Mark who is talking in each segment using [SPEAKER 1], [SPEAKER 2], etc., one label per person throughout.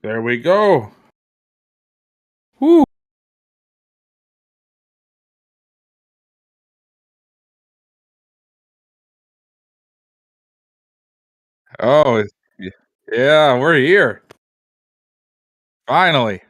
[SPEAKER 1] There we go. Whoo. Oh, yeah, we're here. Finally.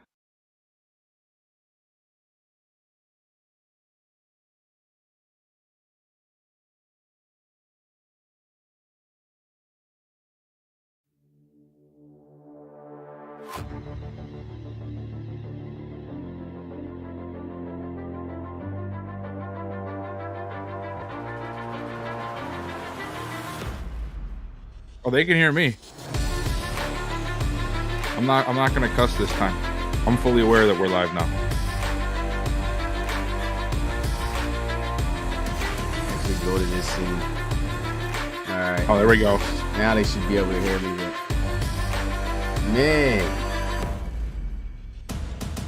[SPEAKER 1] Oh, they can hear me. I'm not gonna cuss this time. I'm fully aware that we're live now.
[SPEAKER 2] Let's just go to this scene. All right.
[SPEAKER 1] Oh, there we go.
[SPEAKER 2] Now they should be able to hear me. Man.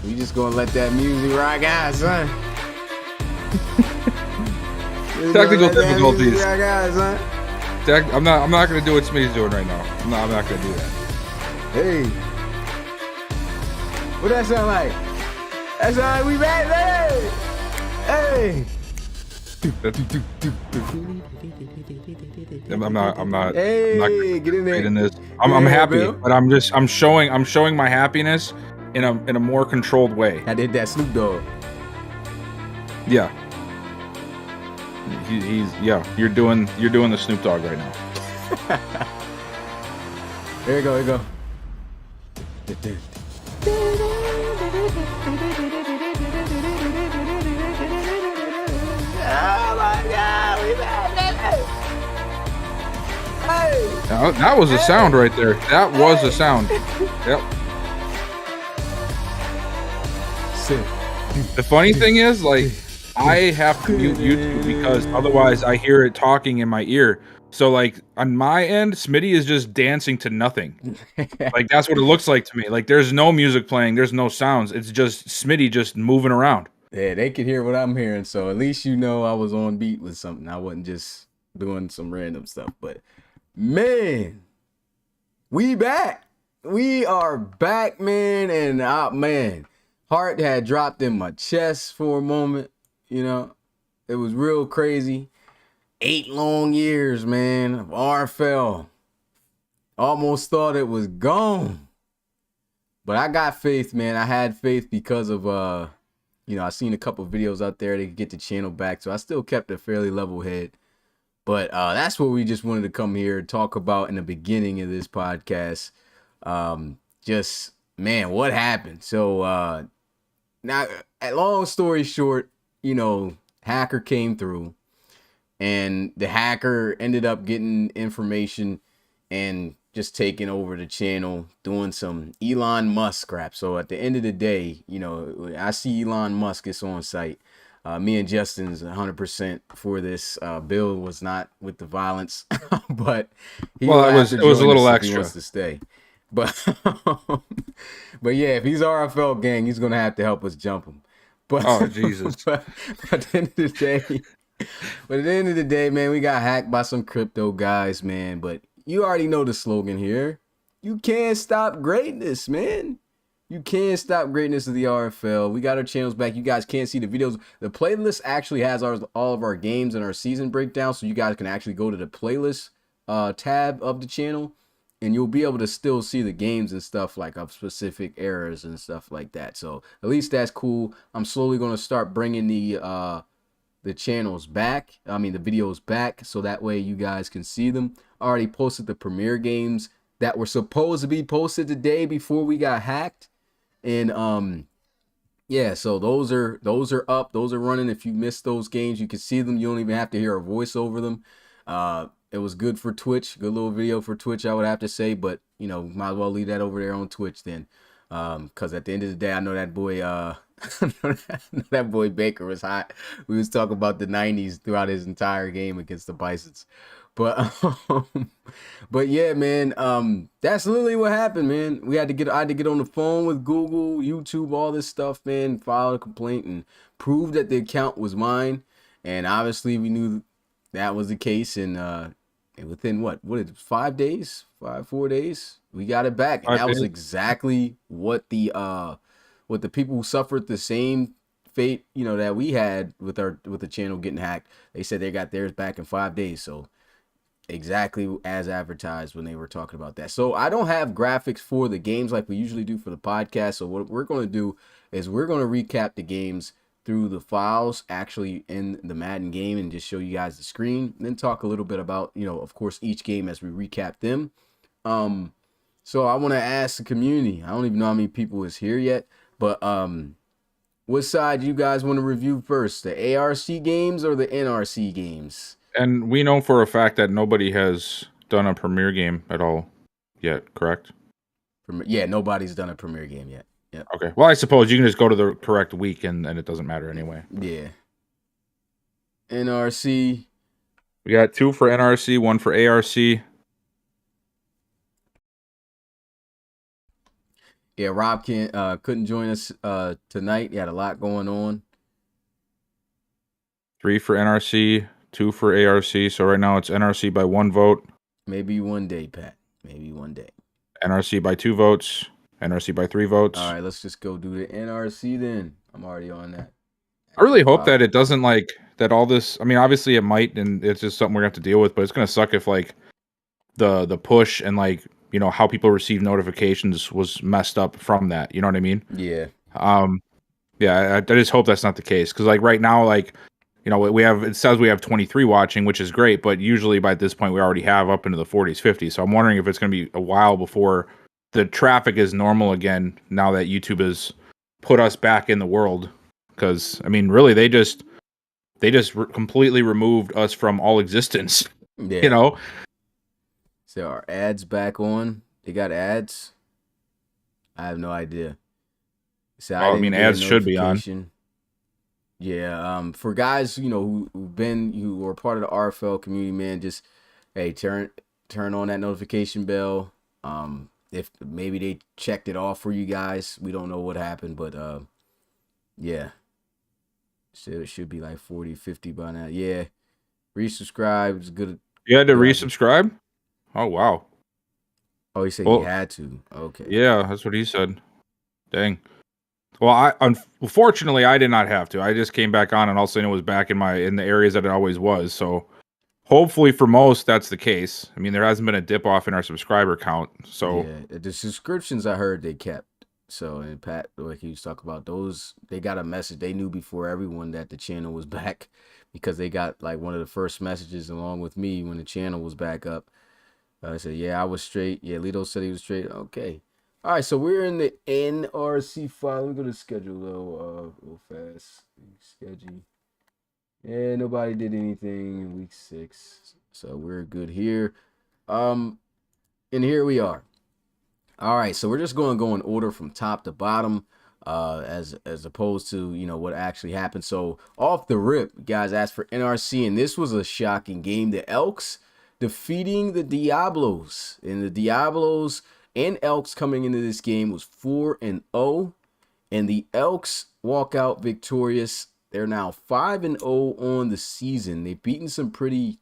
[SPEAKER 2] We just gonna let that music rock out, son.
[SPEAKER 1] Technical difficulties.
[SPEAKER 2] Rock out, son.
[SPEAKER 1] I'm not gonna do what Smitty's doing right now. I'm not gonna do that.
[SPEAKER 2] Hey. What that sound like? That sound like we back, hey! Hey!
[SPEAKER 1] I'm not
[SPEAKER 2] Hey, get in there.
[SPEAKER 1] in this. I'm happy,
[SPEAKER 2] Bill.
[SPEAKER 1] but I'm showing my happiness in a more controlled way.
[SPEAKER 2] I did that Snoop Dogg.
[SPEAKER 1] Yeah. Yeah, you're doing the Snoop Dogg right now.
[SPEAKER 2] Here you go, here you go. Oh my God, we back, baby. Hey.
[SPEAKER 1] That was a sound right there. That was a sound. Yep.
[SPEAKER 2] Sit.
[SPEAKER 1] The funny thing is, like, I have to mute YouTube because otherwise I hear it talking in my ear. So, like, on my end, Smitty is just dancing to nothing. Like, that's what it looks like to me. Like, there's no music playing, there's no sounds. It's just Smitty just moving around.
[SPEAKER 2] Yeah, they can hear what I'm hearing, so at least you know I was on beat with something. I wasn't just doing some random stuff. But man, we back. We are back, man. And man, heart had dropped in my chest for a moment. You know, it was real crazy. 8 long years, man, of RFL. Almost thought it was gone. But I got faith, man. I had faith because of you know, I seen a couple videos out there to get the channel back, so I still kept a fairly level head. But that's what we just wanted to come here and talk about in the beginning of this podcast. Just, man, what happened? So now, long story short, you know, hacker came through, and the hacker ended up getting information and just taking over the channel, doing some Elon Musk crap. So at the end of the day, you know, I see Elon Musk is on site. Me and Justin's 100% for this. Bill was not with the violence, but
[SPEAKER 1] it was a little extra.
[SPEAKER 2] He wants to stay. But but yeah, if he's RFL gang, he's gonna have to help us jump him. But
[SPEAKER 1] oh Jesus!
[SPEAKER 2] But at the end of the day, man, we got hacked by some crypto guys, man. But you already know the slogan here. You can't stop greatness, man. You can't stop greatness of the RFL. We got our channels back. You guys can't see the videos. The playlist actually has all of our games and our season breakdown, so you guys can actually go to the playlist tab of the channel, and you'll be able to still see the games and stuff like of specific eras and stuff like that. So at least that's cool. I'm slowly going to start bringing the channels back. I mean, the videos back, so that way you guys can see them. I already posted the premiere games that were supposed to be posted today before we got hacked. And yeah, so those are up, those are running. If you missed those games, you can see them. You don't even have to hear a voice over them. It was good for Twitch, good little video for Twitch, I would have to say, but you know, might as well leave that over there on Twitch then. Because at the end of the day, I know that boy that boy Baker was hot. We was talking about the 90s throughout his entire game against the Bisons. But yeah, man, that's literally what happened, man. I had to get on the phone with Google, YouTube, all this stuff, man, file a complaint and prove that the account was mine. And obviously we knew that was the case, and And within what is it, 5 days, 4 days, we got it back. And
[SPEAKER 1] 5
[SPEAKER 2] that was
[SPEAKER 1] days.
[SPEAKER 2] exactly what the people who suffered the same fate, that we had with the channel getting hacked. They said they got theirs back in 5 days. So exactly as advertised when they were talking about that. So I don't have graphics for the games like we usually do for the podcast. So what we're going to do is we're going to recap the games through the files actually in the Madden game and just show you guys the screen, and then talk a little bit about, of course, each game as we recap them. So I want to ask the community. I don't even know how many people is here yet, but what side you guys want to review first? The ARC games or the NRC games?
[SPEAKER 1] And we know for a fact that nobody has done a premiere game at all yet, correct?
[SPEAKER 2] Yeah, nobody's done a premiere game yet. Yep.
[SPEAKER 1] Okay. Well, I suppose you can just go to the correct week and it doesn't matter anyway.
[SPEAKER 2] Yeah. NRC.
[SPEAKER 1] We got 2 for NRC, 1 for ARC.
[SPEAKER 2] Yeah, Rob couldn't join us tonight. He had a lot going on.
[SPEAKER 1] 3 for NRC, 2 for ARC. So right now it's NRC by 1 vote.
[SPEAKER 2] Maybe one day, Pat. Maybe one day.
[SPEAKER 1] NRC by 2 votes. NRC by 3 votes.
[SPEAKER 2] All right, let's just go do the NRC then. I'm already on that.
[SPEAKER 1] I really hope that it doesn't that all this. I mean, obviously it might, and it's just something we're gonna have to deal with. But it's gonna suck if the push and how people receive notifications was messed up from that. You know what I mean?
[SPEAKER 2] Yeah.
[SPEAKER 1] Yeah. I just hope that's not the case, because right now, it says we have 23 watching, which is great, but usually by this point we already have up into the 40s, 50s. So I'm wondering if it's gonna be a while before the traffic is normal again, now that YouTube has put us back in the world. Because, I mean, really, they just completely removed us from all existence.
[SPEAKER 2] Yeah. So are ads back on? They got ads? I have no idea. So
[SPEAKER 1] I mean, ads should be on.
[SPEAKER 2] Yeah. For guys, who are part of the RFL community, man, just, hey, turn on that notification bell. If maybe they checked it off for you guys, we don't know what happened, but yeah. So it should be like 40, 50 by now. Yeah. Resubscribe is good.
[SPEAKER 1] You had to resubscribe? Oh, wow.
[SPEAKER 2] Oh, he said you had to. Okay.
[SPEAKER 1] Yeah, that's what he said. Dang. Well, unfortunately, I did not have to. I just came back on, and all of a sudden it was back in the areas that it always was. So hopefully for most, that's the case. I mean, there hasn't been a dip off in our subscriber count. So
[SPEAKER 2] yeah, the subscriptions I heard they kept. So, and Pat, like he was talking about, those, they got a message. They knew before everyone that the channel was back, because they got one of the first messages along with me when the channel was back up. I said, yeah, I was straight. Yeah, Lito said he was straight. Okay. All right, so we're in the NRC file. Let me go to schedule real fast. Schedule. Yeah, nobody did anything in week 6. So we're good here. And here we are. All right, so we're just going to go in order from top to bottom, as opposed to what actually happened. So off the rip, guys asked for NRC, and this was a shocking game. The Elks defeating the Diablos, and the Diablos and Elks coming into this game was 4-0, and the Elks walk out victorious. They're now 5-0 on the season. They've beaten some pretty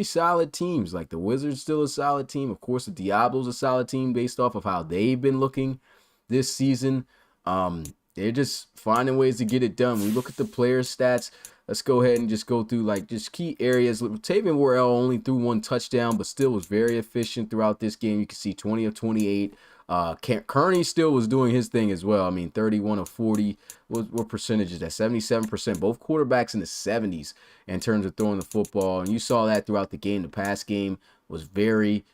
[SPEAKER 2] solid teams. Like the Wizards, still a solid team. Of course, the Diablos a solid team based off of how they've been looking this season. They're just finding ways to get it done. When we look at the player stats, let's go ahead and just go through just key areas. Taven Worrell only threw 1 touchdown, but still was very efficient throughout this game. You can see 20 of 28. Kearney still was doing his thing as well. I mean, 31 of 40. What percentage is that? 77%. Both quarterbacks in the 70s in terms of throwing the football. And you saw that throughout the game. The pass game was very,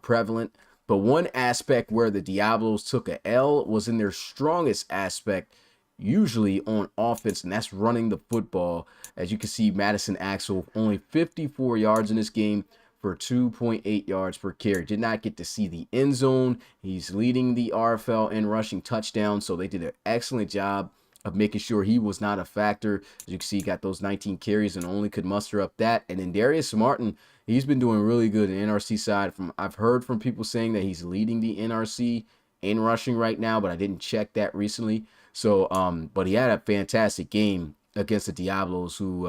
[SPEAKER 2] prevalent. But one aspect where the Diablos took a L was in their strongest aspect, usually on offense, and that's running the football. As you can see, Madison Axel only 54 yards in this game for 2.8 yards per carry. Did not get to see the end zone. He's leading the RFL in rushing touchdowns, so they did an excellent job of making sure he was not a factor. As you can see, he got those 19 carries and only could muster up that. And then Darius Martin, he's been doing really good in the NRC side. I've heard from people saying that he's leading the NRC in rushing right now, but I didn't check that recently. So, but he had a fantastic game against the Diablos, who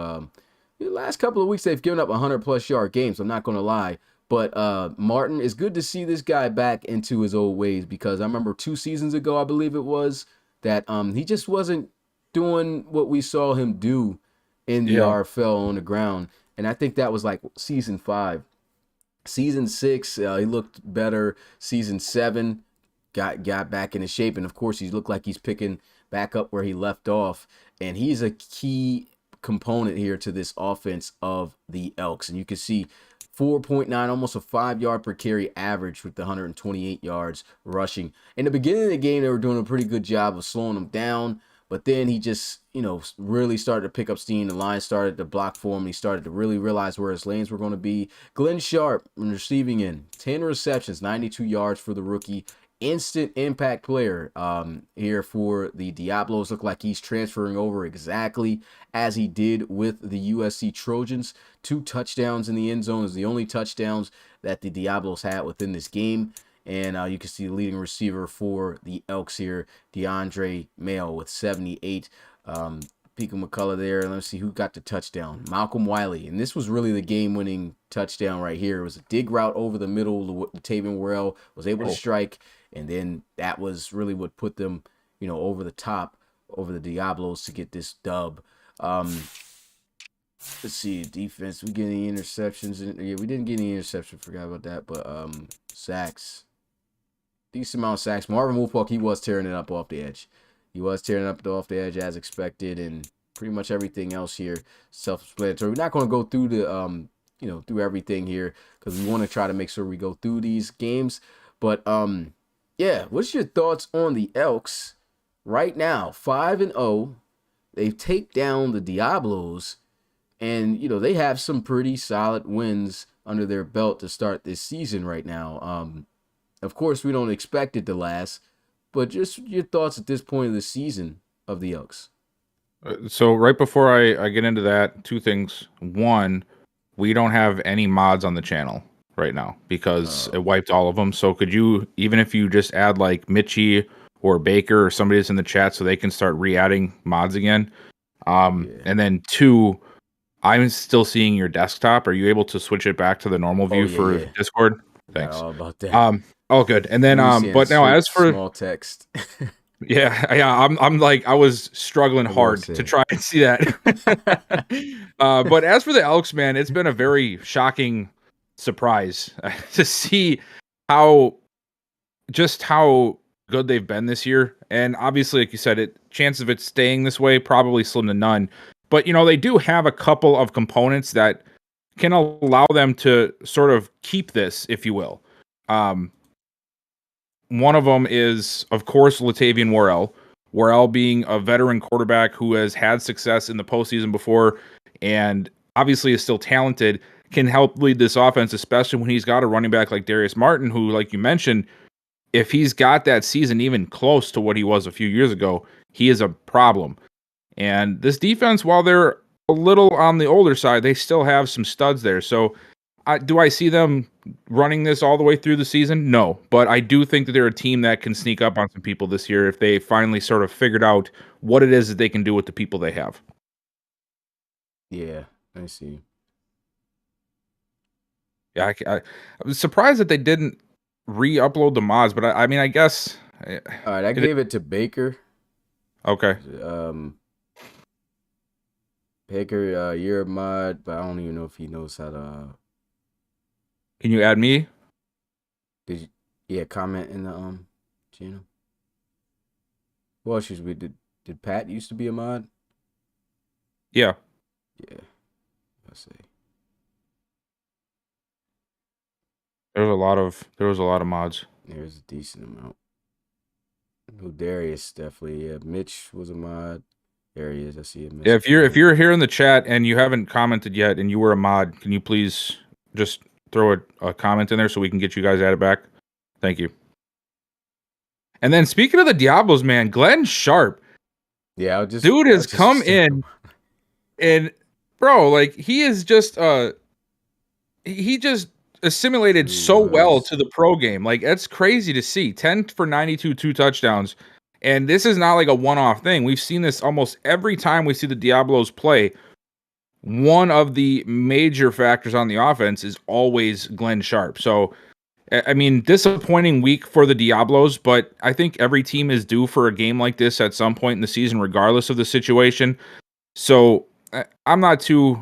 [SPEAKER 2] the last couple of weeks they've given up 100+ yard games. I'm not going to lie, But Martin, it's good to see this guy back into his old ways, because I remember 2 seasons ago, I believe it was, that he just wasn't doing what we saw him do in the
[SPEAKER 1] Yeah.
[SPEAKER 2] RFL on the ground. And I think that was like season 5. Season 6, he looked better. Season 7, got back into shape, and of course, he looked like he's picking back up where he left off. And he's a key component here to this offense of the Elks. And you can see 4.9, almost a 5 yard per carry average with the 128 yards rushing. In the beginning of the game, they were doing a pretty good job of slowing him down. But then he just, really started to pick up steam. The line started to block for him. He started to really realize where his lanes were going to be. Glenn Sharp, in receiving end, 10 receptions, 92 yards for the rookie. Instant impact player here for the Diablos. Look like he's transferring over exactly as he did with the USC Trojans. 2 touchdowns in the end zone is the only touchdowns that the Diablos had within this game. And you can see the leading receiver for the Elks here, DeAndre Mayo, with 78. Pico McCullough there. Let's see who got the touchdown. Malcolm Wiley. And this was really the game-winning touchdown right here. It was a dig route over the middle. Tavian Worrell was able to strike. And then that was really what put them, over the top, over the Diablos to get this dub. Let's see, defense. We get any interceptions? Yeah, we didn't get any interceptions. Forgot about that. But sacks. Decent amount of sacks. Marvin Woolfolk, he was tearing it up off the edge. He was tearing it up off the edge as expected, and pretty much everything else here self-explanatory. We're not going to go through the through everything here, because we want to try to make sure we go through these games. But yeah, what's your thoughts on the Elks right now? 5-0. They've taken down the Diablos, and they have some pretty solid wins under their belt to start this season right now. Of course, we don't expect it to last, but just your thoughts at this point of the season of the Elks.
[SPEAKER 1] So right before I get into that, 2 things. One, we don't have any mods on the channel right now because it wiped all of them. So could you, even if you just add like Mitchie or Baker or somebody that's in the chat so they can start re-adding mods again? And then 2, I'm still seeing your desktop. Are you able to switch it back to the normal view for Discord? Thanks.
[SPEAKER 2] All about that.
[SPEAKER 1] Oh, good. And then, but now as for
[SPEAKER 2] small text,
[SPEAKER 1] yeah, I'm like, I was struggling hard to try and see that. But as for the Elks, man, it's been a very shocking surprise to see how good they've been this year. And obviously, like you said, chance of it staying this way probably slim to none. But they do have a couple of components that can allow them to sort of keep this, if you will. One of them is, of course, Latavian Worrell. Worrell being a veteran quarterback who has had success in the postseason before and obviously is still talented, can help lead this offense, especially when he's got a running back like Darius Martin, who, like you mentioned, if he's got that season even close to what he was a few years ago, he is a problem. And this defense, while they're a little on the older side, they still have some studs there. So do I see them running this all the way through the season? No, but I do think that they're a team that can sneak up on some people this year if they finally sort of figured out what it is that they can do with the people they have.
[SPEAKER 2] Yeah, I see.
[SPEAKER 1] Yeah, I was surprised that they didn't re-upload the mods, but I mean, I guess.
[SPEAKER 2] All right, I gave it to Baker.
[SPEAKER 1] Okay.
[SPEAKER 2] Baker, you're a mod, but I don't even know if he knows how to.
[SPEAKER 1] Can you add me?
[SPEAKER 2] Did you, comment in the channel? Who else used to be? Did Pat used to be a mod?
[SPEAKER 1] Yeah.
[SPEAKER 2] Yeah. Let's see.
[SPEAKER 1] There was a lot of mods.
[SPEAKER 2] There's a decent amount. Oh, Darius definitely. Yeah, Mitch was a mod. There he is. I see him.
[SPEAKER 1] Yeah, if you're here in the chat and you haven't commented yet and you were a mod, can you please just throw a comment in there so we can get you guys added back? Thank you. And then speaking of the Diablos, man, Glenn Sharp.
[SPEAKER 2] Yeah,
[SPEAKER 1] dude has come in and bro, like he is just he just assimilated so well to the pro game. Like that's crazy to see. 10 for 92, 2 touchdowns. And this is not like a one-off thing. We've seen this almost every time we see the Diablos play. one of the major factors on the offense is always Glenn Sharp. So, I mean, disappointing week for the Diablos, but I think every team is due for a game like this at some point in the season, regardless of the situation. So I'm not too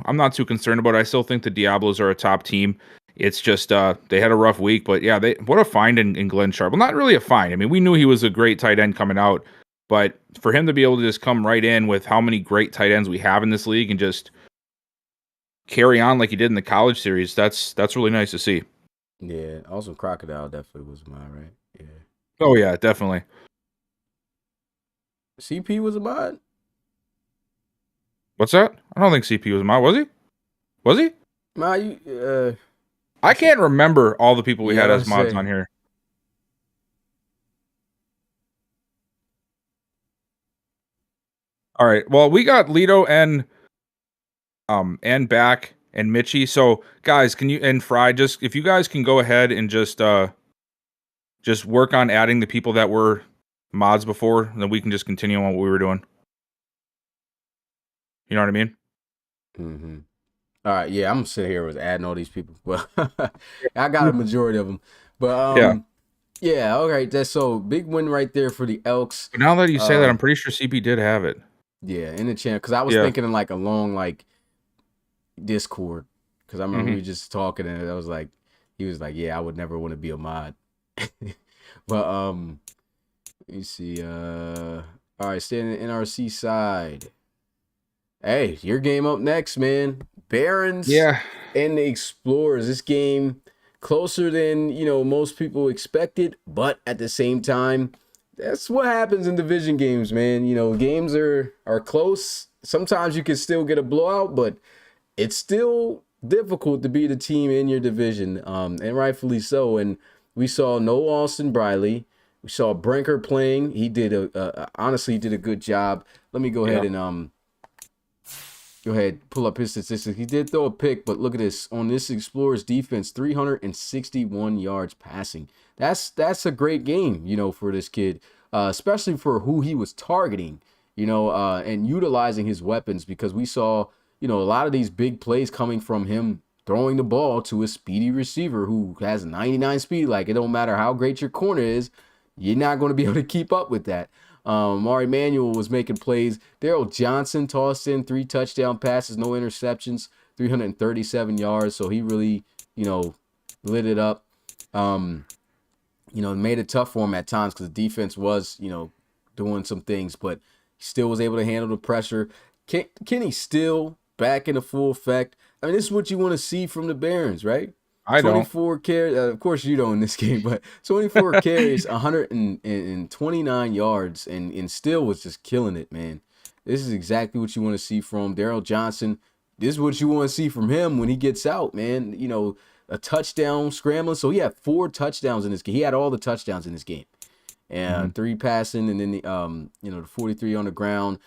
[SPEAKER 1] concerned about it. I still think the Diablos are a top team. It's just they had a rough week, but yeah, they what a find in Glenn Sharp. Well, not really a find. I mean, we knew he was a great tight end coming out, but for him to be able to just come right in with how many great tight ends we have in this league and just carry on like he did in the college series, that's really nice to see.
[SPEAKER 2] Yeah. Also, Crocodile definitely was mine, right? Yeah.
[SPEAKER 1] Oh yeah, definitely.
[SPEAKER 2] CP was a mod.
[SPEAKER 1] What's that? I don't think CP was mine. Was he? Was he?
[SPEAKER 2] Ma, you
[SPEAKER 1] I can't remember all the people we
[SPEAKER 2] yeah,
[SPEAKER 1] had as
[SPEAKER 2] let's
[SPEAKER 1] mods
[SPEAKER 2] say.
[SPEAKER 1] on here. All right. Well, we got Lito and back and Mitchy. So guys, can you and Fry just if you guys can go ahead and just work on adding the people that were mods before, then we can just continue on what we were doing. You know what I mean?
[SPEAKER 2] Mm-hmm. All right, yeah, I'm sitting here with adding all these people. Well, I got a majority of them, but
[SPEAKER 1] Yeah.
[SPEAKER 2] yeah, okay, that's so big win right there for the Elks.
[SPEAKER 1] But now that you say that, I'm pretty sure CP did have it.
[SPEAKER 2] Yeah, in the channel because I was
[SPEAKER 1] Yeah.
[SPEAKER 2] thinking in like a long like Discord because I remember we
[SPEAKER 1] Hmm.
[SPEAKER 2] were just talking and I was like, he was like, yeah, I would never want to be a mod, but let me see, all right, staying in the NRC side. Hey, your game up next, man. Barons
[SPEAKER 1] Yeah.
[SPEAKER 2] and the Explorers. This game closer than most people expected, but at the same time, that's what happens in division games, man. Games are close. Sometimes you can still get a blowout, but it's still difficult to beat a team in your division, and rightfully so. And we saw no Austin Briley. We saw Brinker playing. He did honestly he did a good job. Let me go
[SPEAKER 1] Yeah.
[SPEAKER 2] ahead and go ahead, pull up his statistics. He did throw a pick, but look at this. On this Explorers defense, 361 yards passing. That's a great game, for this kid, especially for who he was targeting, and utilizing his weapons because we saw, a lot of these big plays coming from him throwing the ball to a speedy receiver who has 99 speed. Like, it don't matter how great your corner is, you're not going to be able to keep up with that. Mari Manuel was making plays. Daryl Johnson tossed in 3 touchdown passes, no interceptions, 337 yards. So he really, lit it up. Made it tough for him at times because the defense was, doing some things, but he still was able to handle the pressure. Kenny still back in the full effect. I mean, this is what you want to see from the Barons, right?
[SPEAKER 1] I don't.
[SPEAKER 2] 24 carries. Of course, you don't in this game, but 24 carries, 129 yards, and still was just killing it, man. This is exactly what you want to see from Daryl Johnson. This is what you want to see from him when he gets out, man. A touchdown scrambling. So he had 4 touchdowns in this game. He had all the touchdowns in this game,
[SPEAKER 1] Hmm.
[SPEAKER 2] and 3 passing, and then the 43 on the ground.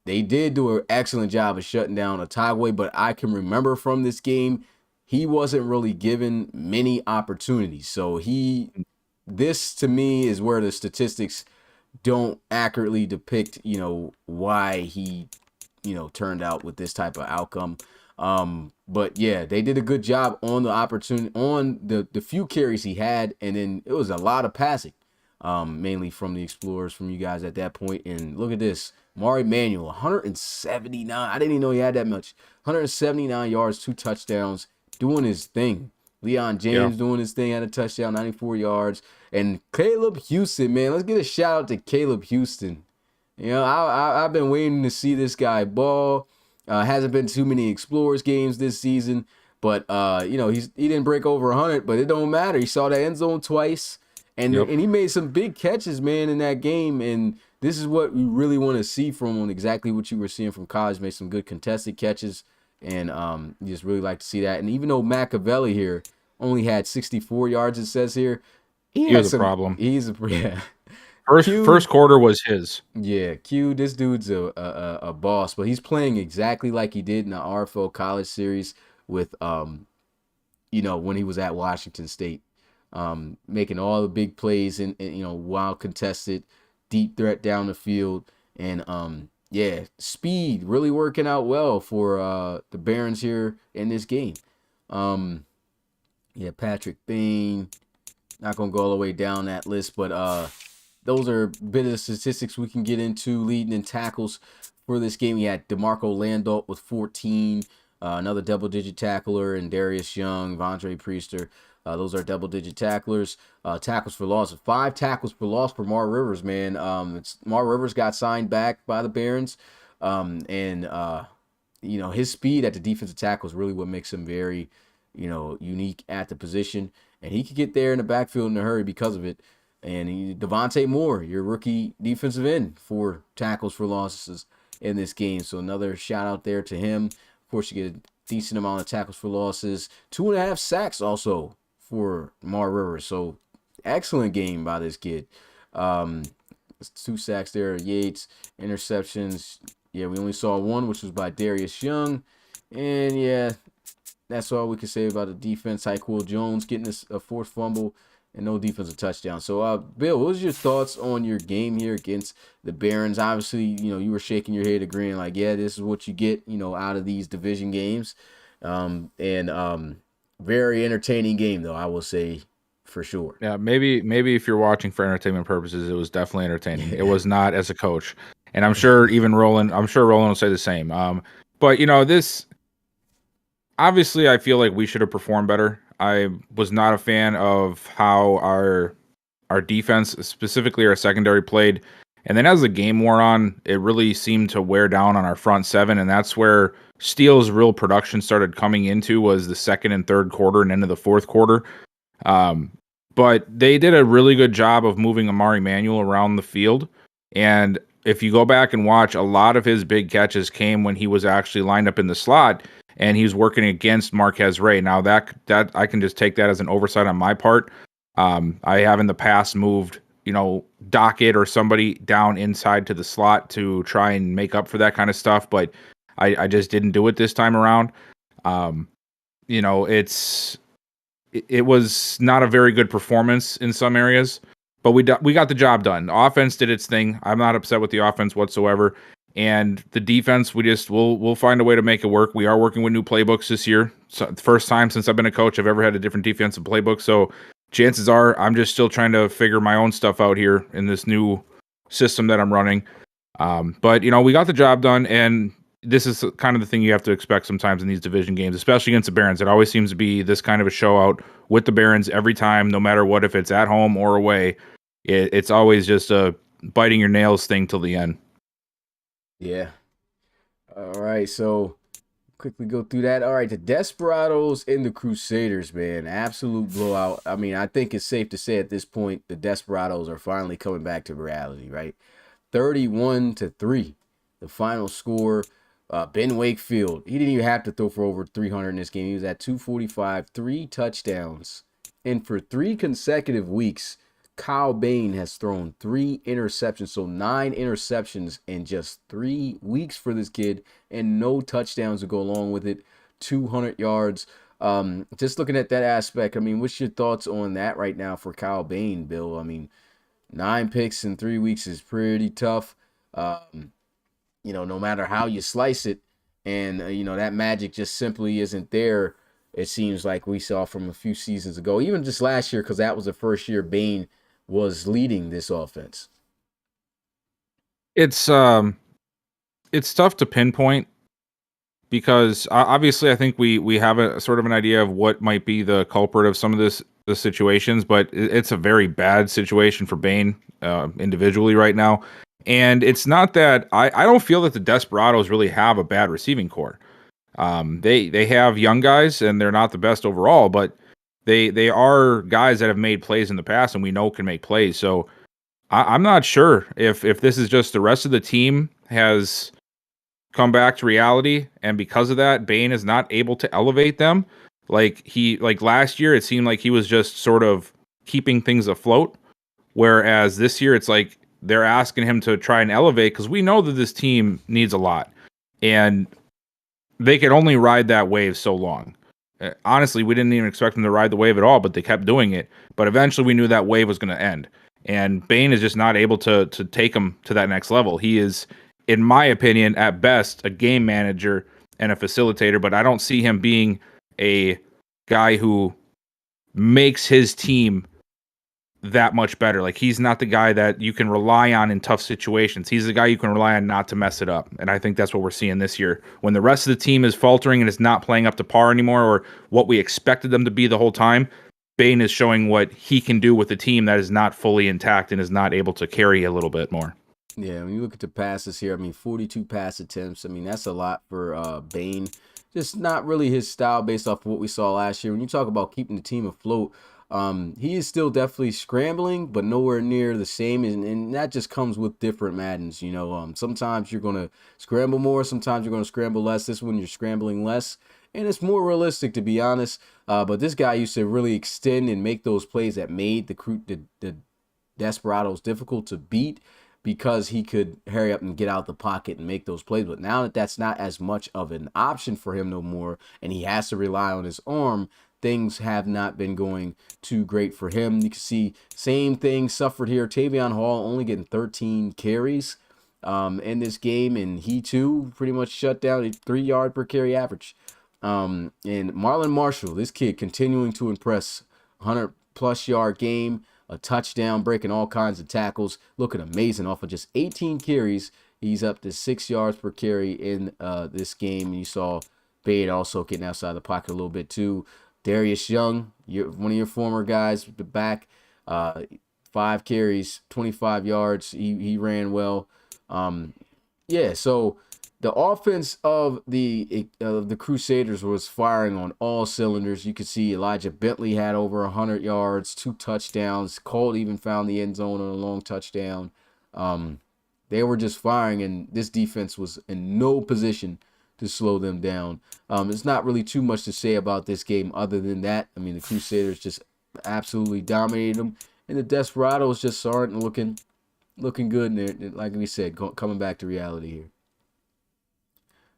[SPEAKER 2] They did do an excellent job of shutting down Ottaway, but I can remember from this game, he wasn't really given many opportunities. So this to me is where the statistics don't accurately depict, why he, turned out with this type of outcome. But yeah, they did a good job on the opportunity, on the few carries he had, and then it was a lot of passing, mainly from the Explorers, from you guys at that point. And look at this. Mari Manuel, 179. I didn't even know he had that much. 179 yards, 2 touchdowns, doing his thing. Leon
[SPEAKER 1] Yeah.
[SPEAKER 2] James doing his thing at a touchdown, 94 yards. And Caleb Houston, man, let's get a shout out to Caleb Houston. I've been waiting to see this guy ball. Hasn't been too many Explorers games this season, but he didn't break over 100, but it don't matter. He saw the end zone twice, and
[SPEAKER 1] Yep.
[SPEAKER 2] and he made some big catches, man, in that game. And this is what we really want to see from him. Exactly what you were seeing from college. Made some good contested catches, and you just really like to see that. And even though Machiavelli here only had 64 yards, it says here, he
[SPEAKER 1] He
[SPEAKER 2] had
[SPEAKER 1] was a
[SPEAKER 2] some.
[SPEAKER 1] problem.
[SPEAKER 2] He's a yeah.
[SPEAKER 1] First
[SPEAKER 2] Q
[SPEAKER 1] quarter was his.
[SPEAKER 2] Yeah, Q. This dude's a boss, but he's playing exactly like he did in the RFL College Series with when he was at Washington State, making all the big plays and wild contested, deep threat down the field, and Yeah, speed really working out well for the Barons here in this game. Um, yeah, Patrick Bain. Not gonna go all the way down that list, but those are a bit of the statistics we can get into. Leading in tackles for this game, we had DeMarco Landault with 14, another double-digit tackler, and Darius Young, Vondre Priester. Those are double-digit tacklers. Tackles for loss, 5 tackles per loss for Mar Rivers, man. Mar Rivers got signed back by the Barons, and his speed at the defensive tackle is really what makes him very, unique at the position, and he could get there in the backfield in a hurry because of it. And Devontae Moore, your rookie defensive end, 4 tackles for losses in this game. So another shout out there to him. Of course, you get a decent amount of tackles for losses. 2.5 sacks also for Mar Rivers. So excellent game by this kid. 2 sacks there. Yates, interceptions. Yeah, we only saw 1, which was by Darius Young. And yeah, that's all we can say about the defense. Tyquil Jones getting a 4th fumble and no defensive touchdown. So, Bill, what was your thoughts on your game here against the Barons? Obviously, you were shaking your head agreeing like, yeah, this is what you get, out of these division games. Very entertaining game, though, I will say for sure.
[SPEAKER 1] Yeah, maybe if you're watching for entertainment purposes, it was definitely entertaining. It was not as a coach. And I'm sure Roland will say the same. But, this, obviously, I feel like we should have performed better. I was not a fan of how our defense, specifically our secondary, played. And then as the game wore on, it really seemed to wear down on our front 7, and that's where Steele's real production started coming into, was the second and third quarter and into the fourth quarter. But they did a really good job of moving Amari Manuel around the field. And if you go back and watch, a lot of his big catches came when he was actually lined up in the slot and he was working against Marquez Ray. Now that I can just take that as an oversight on my part. I have in the past moved, Dockett or somebody down inside to the slot to try and make up for that kind of stuff, but I just didn't do it this time around. It was not a very good performance in some areas, but we got the job done. The offense did its thing. I'm not upset with the offense whatsoever. And the defense, we'll find a way to make it work. We are working with new playbooks this year. So the first time since I've been a coach I've ever had a different defensive playbook. So chances are I'm just still trying to figure my own stuff out here in this new system that I'm running. But we got the job done, and this is kind of the thing you have to expect sometimes in these division games, especially against the Barons. It always seems to be this kind of a show out with the Barons every time, no matter what, if it's at home or away. It's always just a biting your nails thing till the end.
[SPEAKER 2] Yeah. All right, so quickly go through that. All right, the Desperados and the Crusaders, man. Absolute blowout. I mean, I think it's safe to say at this point the Desperados are finally coming back to reality, right? 31-3. The final score. Ben Wakefield, he didn't even have to throw for over 300 in this game. He was at 245, 3 touchdowns. And for 3 consecutive weeks, Kyle Bain has thrown 3 interceptions. So 9 interceptions in just 3 weeks for this kid, and no touchdowns to go along with it. 200 yards. Just looking at that aspect, I mean, what's your thoughts on that right now for Kyle Bain, Bill? I mean, 9 picks in 3 weeks is pretty tough. No matter how you slice it, and that magic just simply isn't there. It seems like we saw from a few seasons ago, even just last year, because that was the first year Bain was leading this offense.
[SPEAKER 1] It's tough to pinpoint because obviously I think we have a sort of an idea of what might be the culprit of some of the situations, but it's a very bad situation for Bain individually right now. And it's not that I don't feel that the Desperados really have a bad receiving core. They have young guys and they're not the best overall, but they are guys that have made plays in the past and we know can make plays. So I'm not sure if this is just the rest of the team has come back to reality, and because of that, Bain is not able to elevate them. Like last year, it seemed like he was just sort of keeping things afloat, whereas this year it's like they're asking him to try and elevate because we know that this team needs a lot, and they could only ride that wave so long. Honestly, we didn't even expect them to ride the wave at all, but they kept doing it. But eventually we knew that wave was going to end. And Bain is just not able to take him to that next level. He is in my opinion, at best, a game manager and a facilitator, but I don't see him being a guy who makes his team that much better. Like, he's not the guy that you can rely on in tough situations. He's the guy you can rely on not to mess it up. And I think that's what we're seeing this year. When the rest of the team is faltering and is not playing up to par anymore, or what we expected them to be the whole time, Bane is showing what he can do with a team that is not fully intact and is not able to carry a little bit more.
[SPEAKER 2] Yeah, when you look at the passes here, I mean, 42 pass attempts. I mean, that's a lot for Bane. Just not really his style based off of what we saw last year. When you talk about keeping the team afloat, he is still definitely scrambling, but nowhere near the same. And that just comes with different Maddens. Sometimes you're going to scramble more. Sometimes you're going to scramble less. This one, you're scrambling less. And it's more realistic, to be honest. But this guy used to really extend and make those plays that made the Desperados difficult to beat, because he could hurry up and get out the pocket and make those plays. But now that that's not as much of an option for him no more, and he has to rely on his arm, things have not been going too great for him. You can see same thing suffered here. Tavion Hall only getting 13 carries in this game, and he too pretty much shut down a 3-yard per carry average. And Marlon Marshall, this kid continuing to impress, 100+ yard game, a touchdown, breaking all kinds of tackles, looking amazing off of just 18 carries. He's up to 6 yards per carry in this game. And you saw Bade also getting outside the pocket a little bit too. Darius Young, one of your former guys, the back, 5 carries, 25 yards. He ran well. So the offense of the Crusaders was firing on all cylinders. You could see Elijah Bentley had over 100 yards, 2 touchdowns. Colt even found the end zone on a long touchdown. They were just firing, and this defense was in no position to slow them down. There's not really too much to say about this game other than that. I mean, the Crusaders just absolutely dominated them, and the Desperados just aren't looking good. And they're, like we said, coming back to reality here.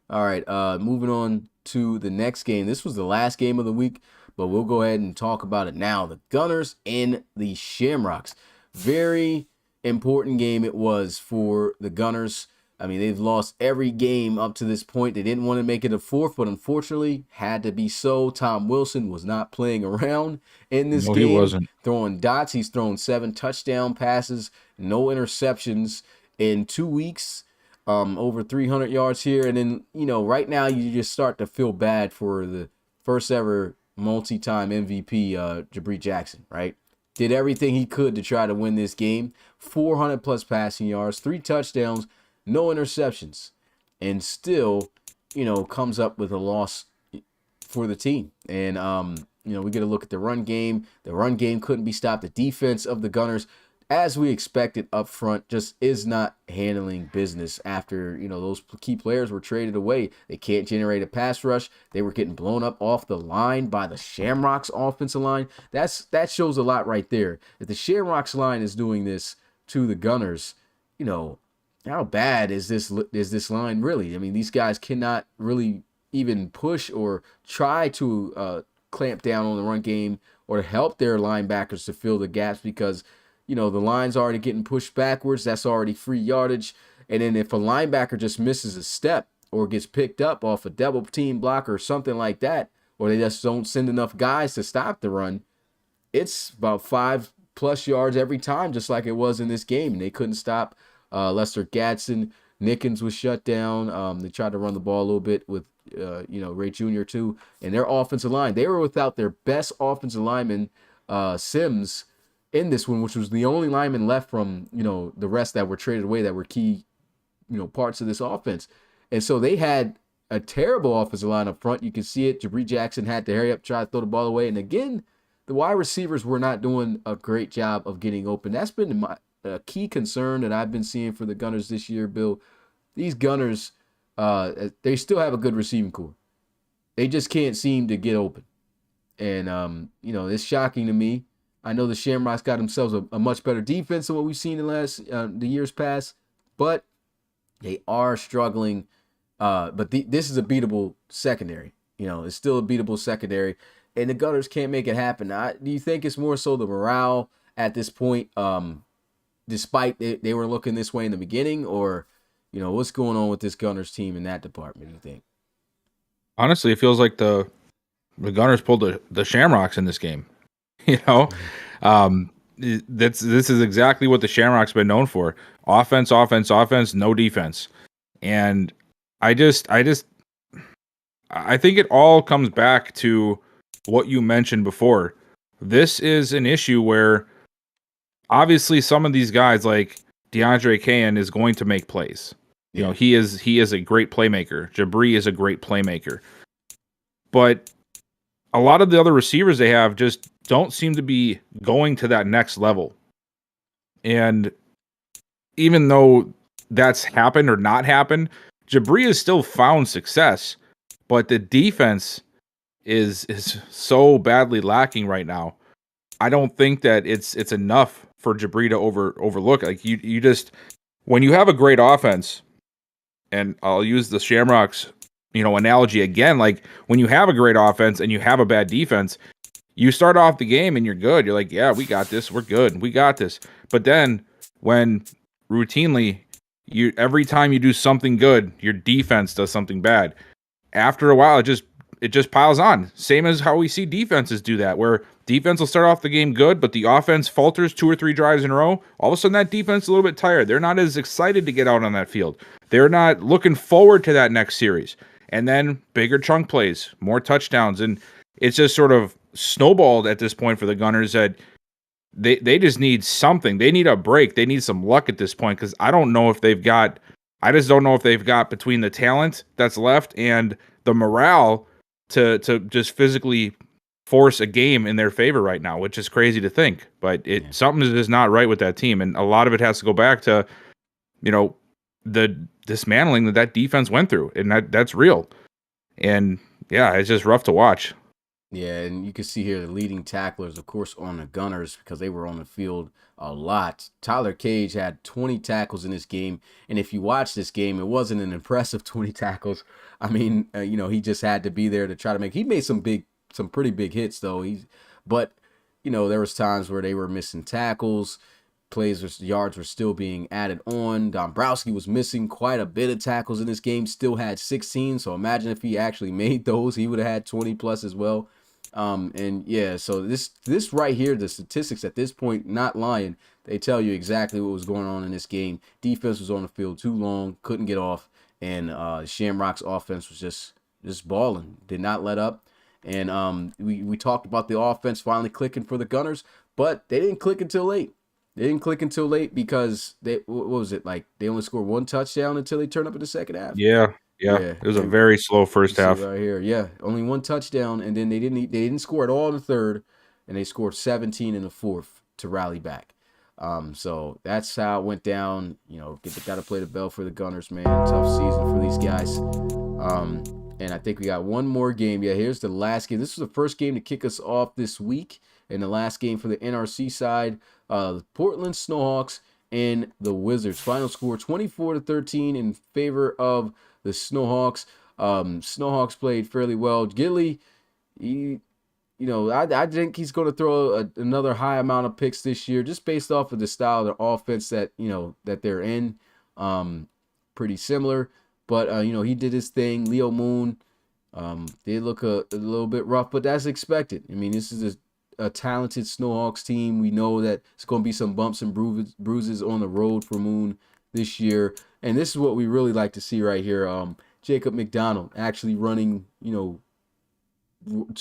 [SPEAKER 2] All right, moving on to the next game. This was the last game of the week, but we'll go ahead and talk about it now. The Gunners and the Shamrocks. Very important game it was for the Gunners. I mean, they've lost every game up to this point. They didn't want to make it a fourth, but unfortunately, had to be so. Tom Wilson was not playing around in this game.
[SPEAKER 1] He wasn't.
[SPEAKER 2] Throwing dots. He's thrown 7 touchdown passes, no interceptions in 2 weeks. Over 300 yards here. And then, right now you just start to feel bad for the first ever multi-time MVP, Jabri Jackson, right? Did everything he could to try to win this game. 400+ passing yards, 3 touchdowns, no interceptions. And still, comes up with a loss for the team. And, we get a look at the run game. The run game couldn't be stopped. The defense of the Gunners, as we expected up front, just is not handling business after, those key players were traded away. They can't generate a pass rush. They were getting blown up off the line by the Shamrocks offensive line. That shows a lot right there. If the Shamrocks line is doing this to the Gunners, how bad is this line really? I mean, these guys cannot really even push or try to clamp down on the run game or help their linebackers to fill the gaps, because the line's already getting pushed backwards. That's already free yardage. And then if a linebacker just misses a step or gets picked up off a double team block or something like that, or they just don't send enough guys to stop the run, it's about 5+ yards every time, just like it was in this game. And they couldn't stop Lester Gadsden. Nickens was shut down. They tried to run the ball a little bit with, Ray Jr. too. And their offensive line, they were without their best offensive lineman, Sims, in this one, which was the only lineman left from, the rest that were traded away that were key, parts of this offense. And so they had a terrible offensive line up front. You can see it. Jabri Jackson had to hurry up, try to throw the ball away. And again, the wide receivers were not doing a great job of getting open. That's been my key concern that I've been seeing for the Gunners this year, Bill. These Gunners, they still have a good receiving core. They just can't seem to get open. And, it's shocking to me. I know the Shamrocks got themselves a much better defense than what we've seen in the years past, but they are struggling. But this is a beatable secondary. It's still a beatable secondary, and the Gunners can't make it happen. Do you think it's more so the morale at this point, despite they were looking this way in the beginning, or what's going on with this Gunners team in that department, you think?
[SPEAKER 1] Honestly, it feels like the Gunners pulled the Shamrocks in this game. You know, this is exactly what the Shamrocks been known for: offense, offense, offense, no defense. And I think it all comes back to what you mentioned before. This is an issue where obviously some of these guys like DeAndre Cain is going to make plays. You know, he is a great playmaker. Jabri is a great playmaker. But a lot of the other receivers they have just don't seem to be going to that next level. And even though that's happened or not happened, Jabri has still found success, but the defense is so badly lacking right now. I don't think that it's enough for Jabri to overlook. Like you just when you have a great offense, and I'll use the Shamrocks, analogy again. Like when you have a great offense and you have a bad defense, you start off the game and you're good. You're like, yeah, we got this. We're good. We got this. But then when routinely every time you do something good, your defense does something bad. After a while, it just piles on. Same as how we see defenses do that, where defense will start off the game good, but the offense falters 2 or 3 drives in a row. All of a sudden, that defense is a little bit tired. They're not as excited to get out on that field. They're not looking forward to that next series. And then bigger chunk plays, more touchdowns, and it's just sort of snowballed at this point for the Gunners that they just need something. They need a break. They need some luck at this point because I just don't know if they've got between the talent that's left and the morale to just physically force a game in their favor right now, which is crazy to think. But something is just not right with that team, and a lot of it has to go back to the dismantling that defense went through, and that's real. And yeah, it's just rough to watch.
[SPEAKER 2] Yeah, and you can see here the leading tacklers, of course, on the Gunners because they were on the field a lot. Tyler Cage had 20 tackles in this game, and if you watch this game, it wasn't an impressive 20 tackles. I mean, he just had to be there to try to make. He made some pretty big hits though. But there was times where they were missing tackles. Yards were still being added on. Dombrowski was missing quite a bit of tackles in this game, still had 16. So imagine if he actually made those, he would have had 20 plus as well. And yeah, so this right here, the statistics at this point, not lying, they tell you exactly what was going on in this game. Defense was on the field too long, couldn't get off, and Shamrock's offense was just balling, did not let up. And we talked about the offense finally clicking for the Gunners, but they didn't click until late. They didn't click until late because what was it like? They only scored 1 touchdown until they turned up in the second half.
[SPEAKER 1] Yeah. It was a very slow first half.
[SPEAKER 2] Right here, yeah, only 1 touchdown, and then they didn't score at all in the third, and they scored 17 in the fourth to rally back. So that's how it went down. Got to play the bell for the Gunners, man. Tough season for these guys. And I think we got one more game. Yeah, here's the last game. This was the first game to kick us off this week, and the last game for the NRC side. The Portland Snowhawks and the Wizards. Final score 24-13 in favor of the Snowhawks. Snowhawks played fairly well. Gilly, I think he's going to throw another high amount of picks this year, just based off of the style of the offense that they're in. Pretty similar, but he did his thing. Leo Moon did look a little bit rough, but that's expected. I mean, this is a talented Snowhawks team. We know that it's going to be some bumps and bruises on the road for Moon this year. And this is what we really like to see right here. Jacob McDonald actually running, to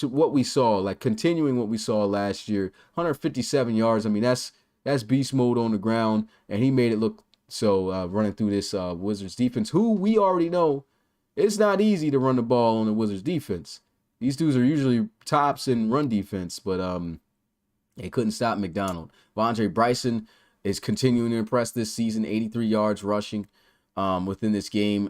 [SPEAKER 2] what we saw, like continuing what we saw last year. 157 yards. I mean, that's beast mode on the ground. And he made it look so running through this Wizards defense, who we already know it's not easy to run the ball on the Wizards defense. These dudes are usually tops in run defense, but they couldn't stop McDonald. Vondre Bryson is continuing to impress this season, 83 yards rushing within this game,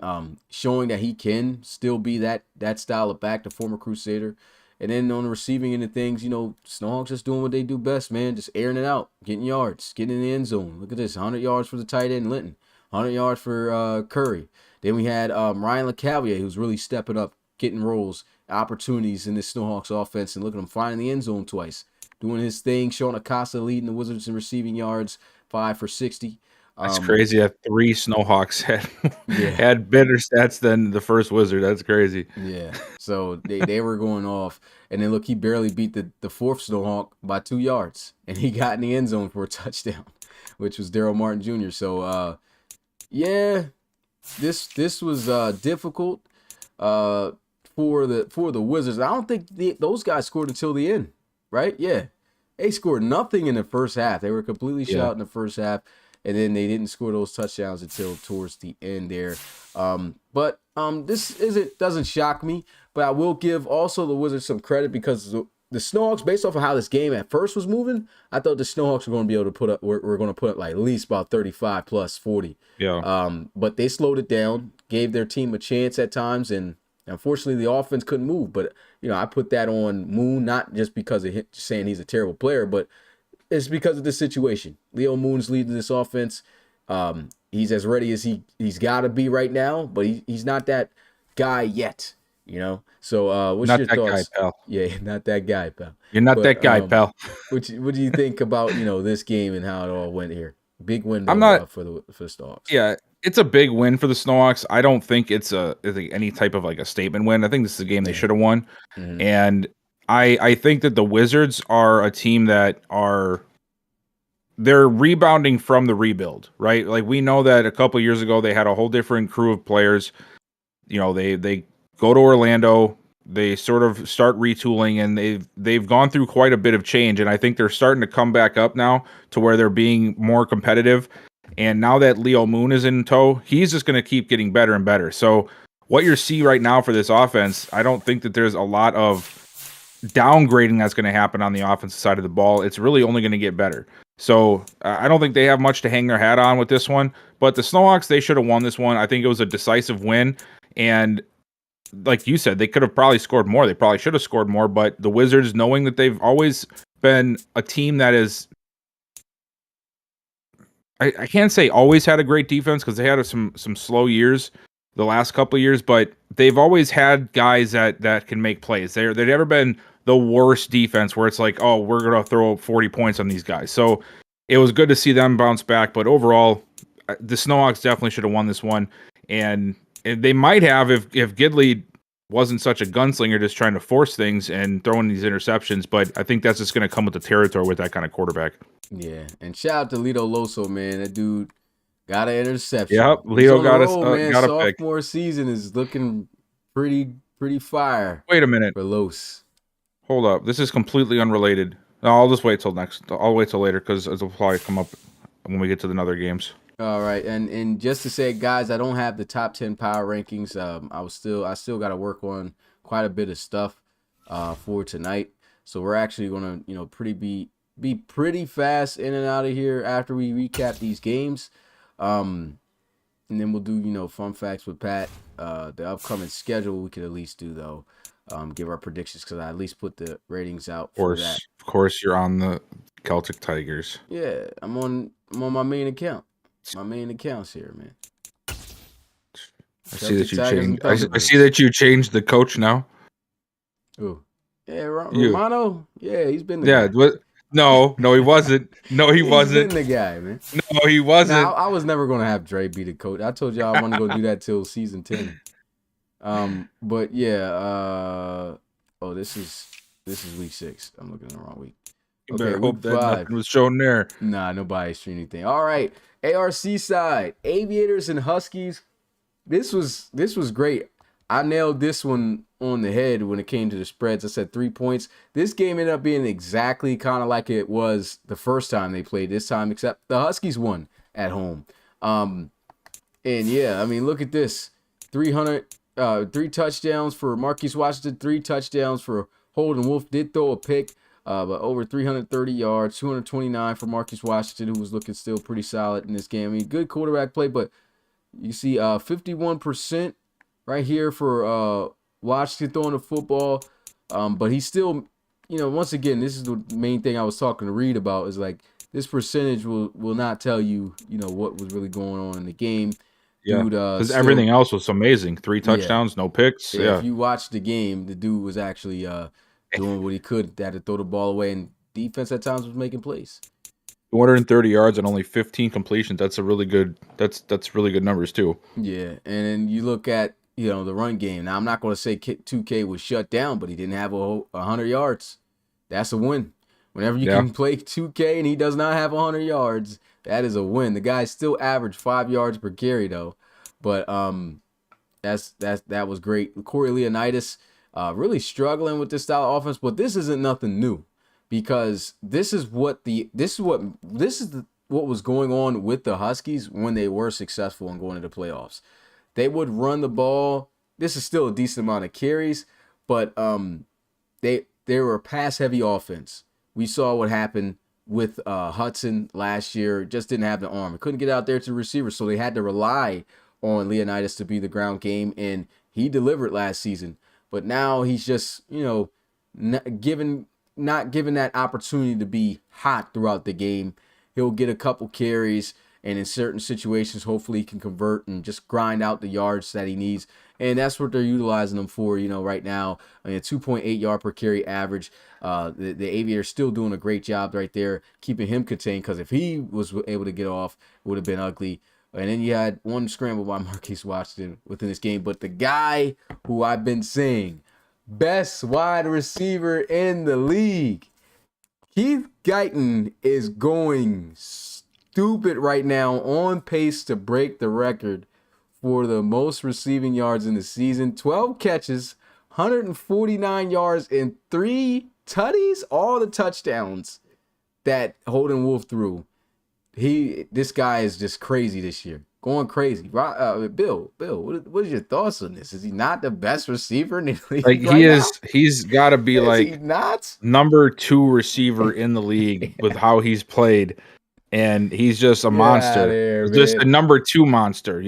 [SPEAKER 2] showing that he can still be that style of back, the former Crusader. And then on the receiving end of things, Snowhawks just doing what they do best, man, just airing it out, getting yards, getting in the end zone. Look at this, 100 yards for the tight end, Linton, 100 yards for Curry. Then we had Ryan LeCavalier, who's really stepping up, getting roles, opportunities in this Snowhawks offense, and look at him finding the end zone twice, doing his thing. Sean Acosta leading the Wizards in receiving yards, 5 for 60.
[SPEAKER 1] That's crazy that 3 Snowhawks
[SPEAKER 2] Yeah.
[SPEAKER 1] had better stats than the first Wizard. That's crazy.
[SPEAKER 2] Yeah. So they were going off. And then look, he barely beat the fourth Snowhawk by 2 yards. And he got in the end zone for a touchdown, which was Daryl Martin Jr. So yeah, this was difficult for the Wizards. I don't think those guys scored until the end, right? Yeah. They scored nothing in the first half. They were completely shut in the first half, and then they didn't score those touchdowns until towards the end there. But this doesn't shock me, but I will give also the Wizards some credit because the Snowhawks, based off of how this game at first was moving, I thought the Snowhawks were going to be able to put up. We're going to put up like at least about 35 plus 40.
[SPEAKER 1] Yeah.
[SPEAKER 2] But they slowed it down, gave their team a chance at times, and unfortunately the offense couldn't move. But I put that on Moon, not just because of him saying he's a terrible player, but it's because of the situation. Leo Moon's leading this offense. He's as ready as he's got to be right now, but he's not that guy yet. So what's
[SPEAKER 1] Not
[SPEAKER 2] your
[SPEAKER 1] that
[SPEAKER 2] thoughts?
[SPEAKER 1] guy, pal.
[SPEAKER 2] Yeah, not that guy, pal.
[SPEAKER 1] You're not that guy, pal.
[SPEAKER 2] What do you think about this game and how it all went here? Big win for the Snowhawks.
[SPEAKER 1] Yeah, it's a big win for the Snowhawks. I don't think it's any type of like a statement win. I think this is a game they should have won.
[SPEAKER 2] Mm-hmm.
[SPEAKER 1] And I think that the Wizards are a team that they're rebounding from the rebuild, right? Like we know that a couple years ago they had a whole different crew of players. They go to Orlando, they sort of start retooling, and they've gone through quite a bit of change, and I think they're starting to come back up now to where they're being more competitive. And now that Leo Moon is in tow, he's just going to keep getting better and better. So what you're seeing right now for this offense, I don't think that there's a lot of downgrading that's going to happen on the offensive side of the ball. It's really only going to get better. So I don't think they have much to hang their hat on with this one. But the Snowhawks, they should have won this one. I think it was a decisive win. And like you said, they could have probably scored more. They probably should have scored more. But the Wizards, knowing that they've always been a team that is, I can't say always had a great defense because they had some slow years the last couple of years, but they've always had guys that can make plays. They've never been the worst defense where it's like, oh, we're going to throw 40 points on these guys. So it was good to see them bounce back. But overall, the Snowhawks definitely should have won this one. And they might have if Gidley wasn't such a gunslinger just trying to force things and throwing these interceptions. But I think that's just going to come with the territory with that kind of quarterback.
[SPEAKER 2] Yeah, and shout out to Lito Loso, man. That dude got an interception.
[SPEAKER 1] Yep, Lito got
[SPEAKER 2] a
[SPEAKER 1] pick.
[SPEAKER 2] Sophomore season is looking pretty fire.
[SPEAKER 1] Wait a minute.
[SPEAKER 2] For Los.
[SPEAKER 1] Hold up. This is completely unrelated. No, I'll just wait till next. I'll wait till later because it'll probably come up when we get to the other games.
[SPEAKER 2] All right, and just to say, guys, I don't have the top 10 power rankings. I still got to work on quite a bit of stuff for tonight. So we're actually gonna, be pretty fast in and out of here after we recap these games. And then we'll do, fun facts with Pat. The upcoming schedule we could at least do, though. Give our predictions because I at least put the ratings out for that.
[SPEAKER 1] Of course, you're on the Celtic Tigers.
[SPEAKER 2] Yeah, I'm on my main account. My main account's here, man.
[SPEAKER 1] I see that you changed. I see that you changed the coach now.
[SPEAKER 2] Ooh, yeah, Romano. Yeah, he's been the guy.
[SPEAKER 1] No, he wasn't. No, he wasn't.
[SPEAKER 2] He's been the guy, man.
[SPEAKER 1] No, he wasn't.
[SPEAKER 2] Now, I was never gonna have Dre be the coach. I told y'all I want to go do that till season 10. But yeah. This is week 6. I'm looking at the wrong week.
[SPEAKER 1] You better hope that nothing was shown there.
[SPEAKER 2] Nah, nobody streamed anything. All right, ARC side, Aviators and Huskies. This was great. I nailed this one on the head when it came to the spreads. I said 3 points. This game ended up being exactly kind of like it was the first time they played this time, except the Huskies won at home. And yeah, I mean, look at this. 3 touchdowns for Marquise Washington, 3 touchdowns for Holden Wolf. Did throw a pick, but over 330 yards, 229 for Marquise Washington, who was looking still pretty solid in this game. I mean, good quarterback play, but you see 51% right here for Washington throwing the football. But he's still, once again, this is the main thing I was talking to Reed about is like this percentage will not tell you, what was really going on in the game.
[SPEAKER 1] Yeah, because everything else was amazing. 3 touchdowns, no picks. Yeah,
[SPEAKER 2] if you watch the game, the dude was actually doing what he could. Had to throw the ball away, and defense at times was making plays.
[SPEAKER 1] 230 yards and only 15 completions. That's a really good. That's really good numbers too.
[SPEAKER 2] Yeah, and then you look at the run game. Now I'm not going to say 2K was shut down, but he didn't have 100 yards. That's a win. Whenever you
[SPEAKER 1] Yeah.
[SPEAKER 2] can play 2K and he does not have 100 yards, that is a win. The guy still averaged 5 yards per carry though, but that was great. Corey Leonidas really struggling with this style of offense, but this isn't nothing new because this is what was going on with the Huskies when they were successful in going into the playoffs. They would run the ball. This is still a decent amount of carries, but they were a pass heavy offense. We saw what happened with Hudson last year. Just didn't have the arm. He couldn't get out there to the receiver, so they had to rely on Leonidas to be the ground game, and he delivered last season. But now he's just not given that opportunity to be hot throughout the game. He'll get a couple carries, and in certain situations, hopefully he can convert and just grind out the yards that he needs. And that's what they're utilizing him for, right now. I mean, a 2.8 yard per carry average. The Aviators still doing a great job right there, keeping him contained, because if he was able to get off, it would have been ugly. And then you had one scramble by Marquise Washington within this game. But the guy who I've been saying, best wide receiver in the league, Keith Guyton, is going stupid right now, on pace to break the record for the most receiving yards in the season. 12 catches, 149 yards, and 3 tutties, all the touchdowns that Holden Wolf threw. This guy is just crazy this year, going crazy. Bill, what is your thoughts on this? Is he not the best receiver in the league?
[SPEAKER 1] Like
[SPEAKER 2] right now?
[SPEAKER 1] He's got to be like
[SPEAKER 2] not
[SPEAKER 1] number 2 receiver in the league with how he's played, and he's just a monster.
[SPEAKER 2] There,
[SPEAKER 1] just a number 2 monster.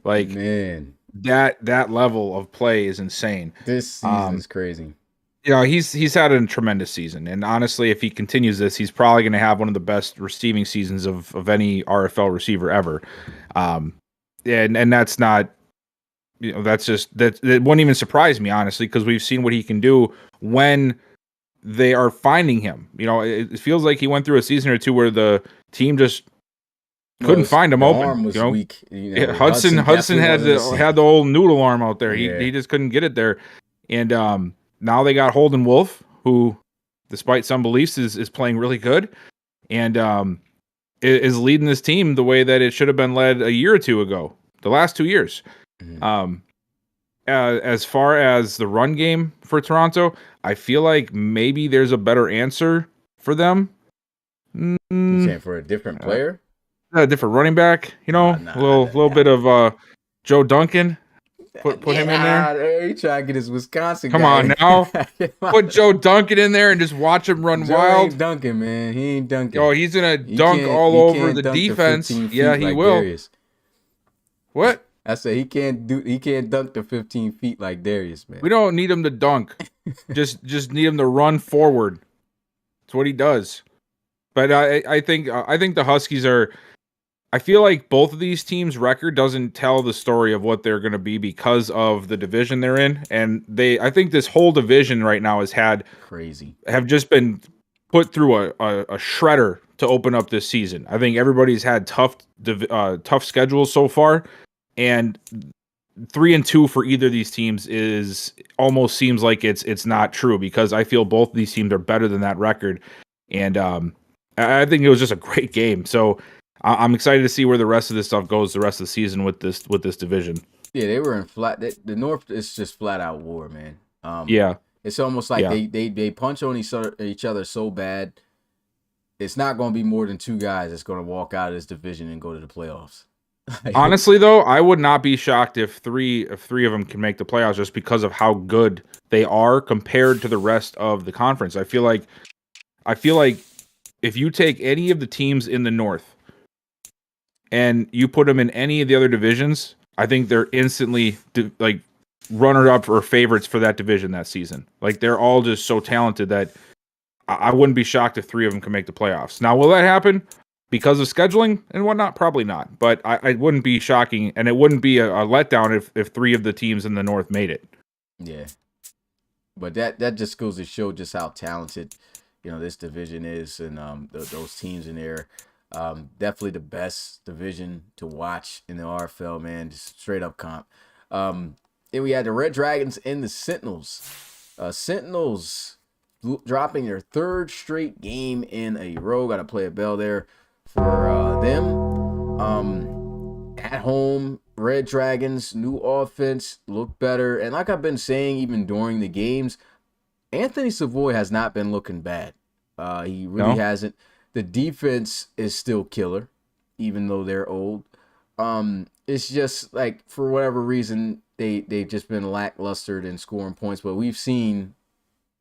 [SPEAKER 1] Like
[SPEAKER 2] man,
[SPEAKER 1] that level of play is insane.
[SPEAKER 2] this season is crazy.
[SPEAKER 1] He's had a tremendous season, and honestly, if he continues this, he's probably going to have one of the best receiving seasons of any RFL receiver ever. And that's not, that's just that wouldn't even surprise me, honestly, because we've seen what he can do when they are finding him. It feels like he went through a season or two where the team just couldn't find him open.
[SPEAKER 2] Arm was weak.
[SPEAKER 1] Hudson had the old noodle arm out there.
[SPEAKER 2] Yeah.
[SPEAKER 1] He just couldn't get it there, and now they got Holden Wolf, who, despite some beliefs, is playing really good, and is leading this team the way that it should have been led a year or two ago, the last 2 years. Mm-hmm. As far as the run game for Toronto, I feel like maybe there's a better answer for them.
[SPEAKER 2] You saying for a different player?
[SPEAKER 1] A different running back, a little bit of Joe Duncan. Put him in there.
[SPEAKER 2] He trying to get his Wisconsin.
[SPEAKER 1] Come on now, put Joe Duncan in there and just watch him run wild.
[SPEAKER 2] Ain't dunking, man. He ain't dunking.
[SPEAKER 1] Oh, he's gonna dunk all over the defense. Yeah, he will. Darius. What?
[SPEAKER 2] I said he can't dunk the 15 feet like Darius, man.
[SPEAKER 1] We don't need him to dunk. just need him to run forward. That's what he does. But I think the Huskies are. I feel like both of these teams' record doesn't tell the story of what they're going to be because of the division they're in, and I think this whole division right now have just been put through a shredder to open up this season. I think everybody's had tough schedules so far, and 3-2 for either of these teams almost seems like it's not true, because I feel both of these teams are better than that record, and I think it was just a great game. So I'm excited to see where the rest of this stuff goes the rest of the season with this division.
[SPEAKER 2] Yeah, they were in flat. The North is just flat out war, man.
[SPEAKER 1] Yeah,
[SPEAKER 2] it's almost like they punch on each other so bad. It's not going to be more than 2 guys that's going to walk out of this division and go to the playoffs.
[SPEAKER 1] Honestly, though, I would not be shocked if three of them can make the playoffs, just because of how good they are compared to the rest of the conference. I feel like if you take any of the teams in the North and you put them in any of the other divisions, I think they're instantly like runner-up or favorites for that division that season. Like, they're all just so talented that I wouldn't be shocked if 3 of them can make the playoffs. Now, will that happen because of scheduling and whatnot? Probably not. But I wouldn't be shocking, and it wouldn't be a letdown if 3 of the teams in the North made it.
[SPEAKER 2] Yeah. But that just goes to show just how talented this division is, and those teams in there. Definitely the best division to watch in the RFL, man. Just straight up comp. Then we had the Red Dragons and the Sentinels. Sentinels dropping their third straight game in a row. Got to play a bell there for them. At home, Red Dragons, new offense, look better. And like I've been saying, even during the games, Anthony Savoy has not been looking bad. He really hasn't. The defense is still killer, even though they're old. It's just like, for whatever reason, they've just been lackluster in scoring points. But we've seen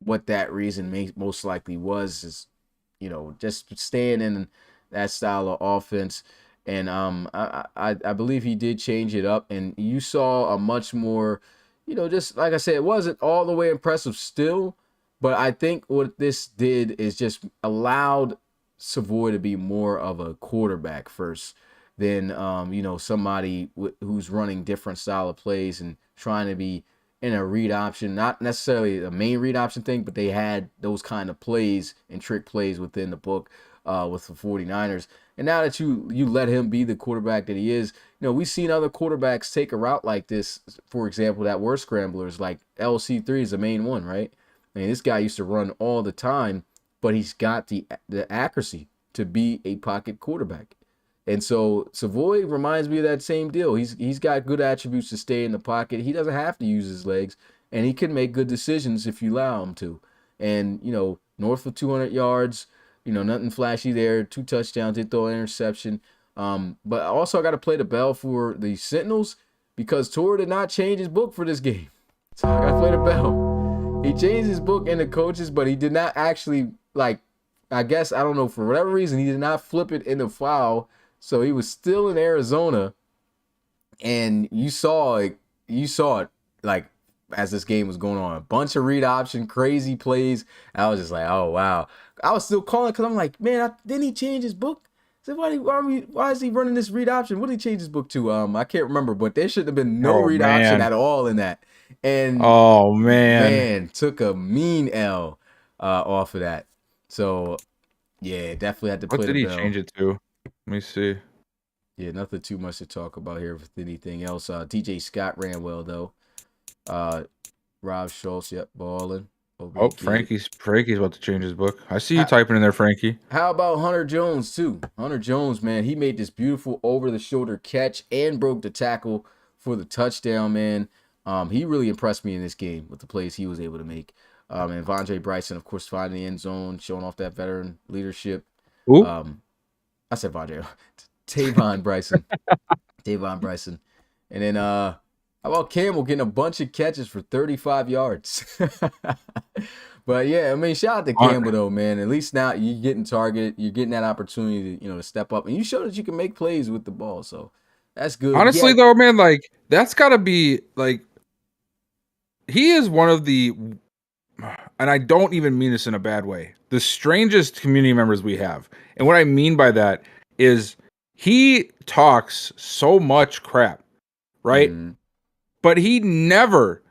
[SPEAKER 2] what that reason most likely was, is, just staying in that style of offense. And I believe he did change it up, and you saw a much more, just like I said, it wasn't all the way impressive still, but I think what this did is just allowed Savoy to be more of a quarterback first than somebody who's running different style of plays and trying to be in a read option, not necessarily a main read option thing, but they had those kind of plays and trick plays within the book with the 49ers. And now that you let him be the quarterback that he is, we've seen other quarterbacks take a route like this, for example, that were scramblers, like LC3 is the main one, right? I mean, this guy used to run all the time, but he's got the accuracy to be a pocket quarterback. And so Savoy reminds me of that same deal. He's got good attributes to stay in the pocket. He doesn't have to use his legs, and he can make good decisions if you allow him to. And, north of 200 yards, nothing flashy there. 2 touchdowns, did throw an interception. But also I got to play the bell for the Sentinels because Tor did not change his book for this game. So I got to play the bell. He changed his book and the coaches, but he did not actually, I guess, I don't know, for whatever reason, he did not flip it into foul. So he was still in Arizona, and you saw it like as this game was going on. A bunch of read option, crazy plays. I was just like, oh wow. I was still calling because I'm like, man, didn't he change his book? I said, why is he running this read option? What did he change his book to? I can't remember, but there shouldn't have been no read option at all in that. And man, took a mean L off of that. So yeah, definitely had to play the bell.
[SPEAKER 1] What did he change it to? Let me see.
[SPEAKER 2] Yeah, nothing too much to talk about here with anything else. TJ Scott ran well though. Rob Schultz, yep, balling.
[SPEAKER 1] Oh, Frankie's about to change his book. I see you typing in there, Frankie.
[SPEAKER 2] How about Hunter Jones too? Hunter Jones, man, he made this beautiful over-the-shoulder catch and broke the tackle for the touchdown, man. He really impressed me in this game with the plays he was able to make. And Vondre Bryson, of course, finding the end zone, showing off that veteran leadership.
[SPEAKER 1] Ooh.
[SPEAKER 2] I said Vondre. Tavon Bryson. Tavon Bryson. And then how about Campbell getting a bunch of catches for 35 yards? But yeah, I mean, shout out to Campbell though, man. At least now you're getting targeted. You're getting that opportunity to, to step up. And you show that you can make plays with the ball. So that's good.
[SPEAKER 1] Honestly though, man, that's gotta be he is one of the, and I don't even mean this in a bad way, the strangest community members we have. And what I mean by that is he talks so much crap, right? Mm-hmm. But he never,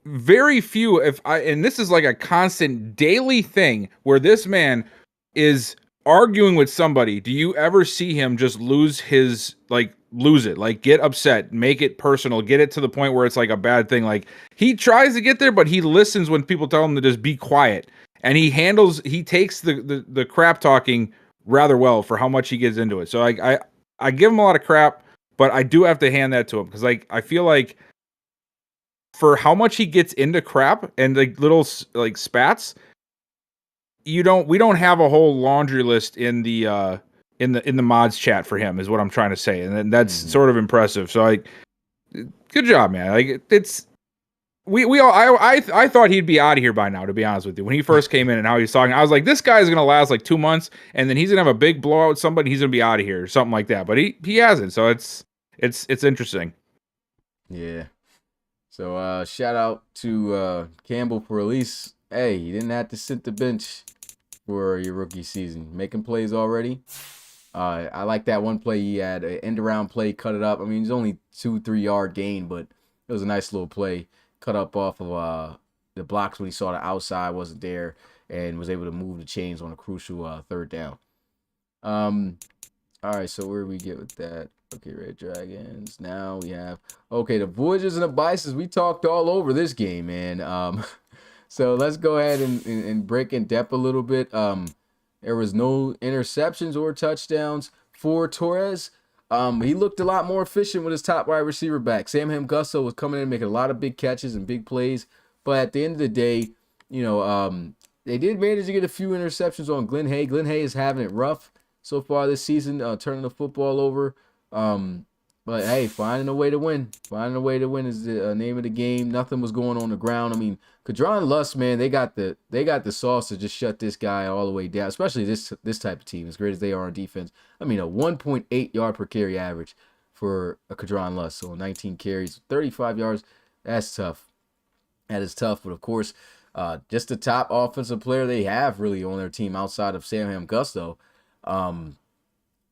[SPEAKER 1] very few, and this is like a constant daily thing where this man is arguing with somebody. Do you ever see him just lose it, get upset, make it personal, get it to the point where it's like a bad thing? He tries to get there, but he listens when people tell him to just be quiet. And he takes the crap talking rather well for how much he gets into it. So I give him a lot of crap, but I do have to hand that to him because I feel like for how much he gets into crap and little spats, we don't have a whole laundry list in the mods chat for him, is what I'm trying to say, and that's sort of impressive. So good job, man. I thought he'd be out of here by now, to be honest with you. When he first came in and how he was talking, I was like, this guy's gonna last 2 months, and then he's gonna have a big blowout with somebody. He's gonna be out of here or something like that. But he hasn't, so it's interesting.
[SPEAKER 2] Yeah. So shout out to Campbell for at least, hey, you didn't have to sit the bench for your rookie season, making plays already. I like that one play he had, an end around play, cut it up. I mean, it's only 2-3 yard gain, but it was a nice little play. Cut up off of the blocks when he saw the outside wasn't there. and was able to move the chains on a crucial third down. All right, so where do we get with that? Okay, Red Dragons. Now we have the Voyagers and the Bisons. We talked all over this game, man. So let's go ahead and break in depth a little bit. There was no interceptions or touchdowns for Torres. He looked a lot more efficient with his top wide receiver back. Sam Hamgusto was coming in making a lot of big catches and big plays. But at the end of the day, they did manage to get a few interceptions on Glenn Hay. Glenn Hay is having it rough so far this season, turning the football over. But hey, finding a way to win. Finding a way to win is the name of the game. Nothing was going on the ground. I mean, Kadron Lust, man, they got the sauce to just shut this guy all the way down. Especially this type of team, as great as they are on defense. I mean, a 1.8 yard per carry average for a Kadron Lust. So 19 carries, 35 yards. That's tough. That is tough. But of course, just the top offensive player they have really on their team outside of Sam Hamgusto. And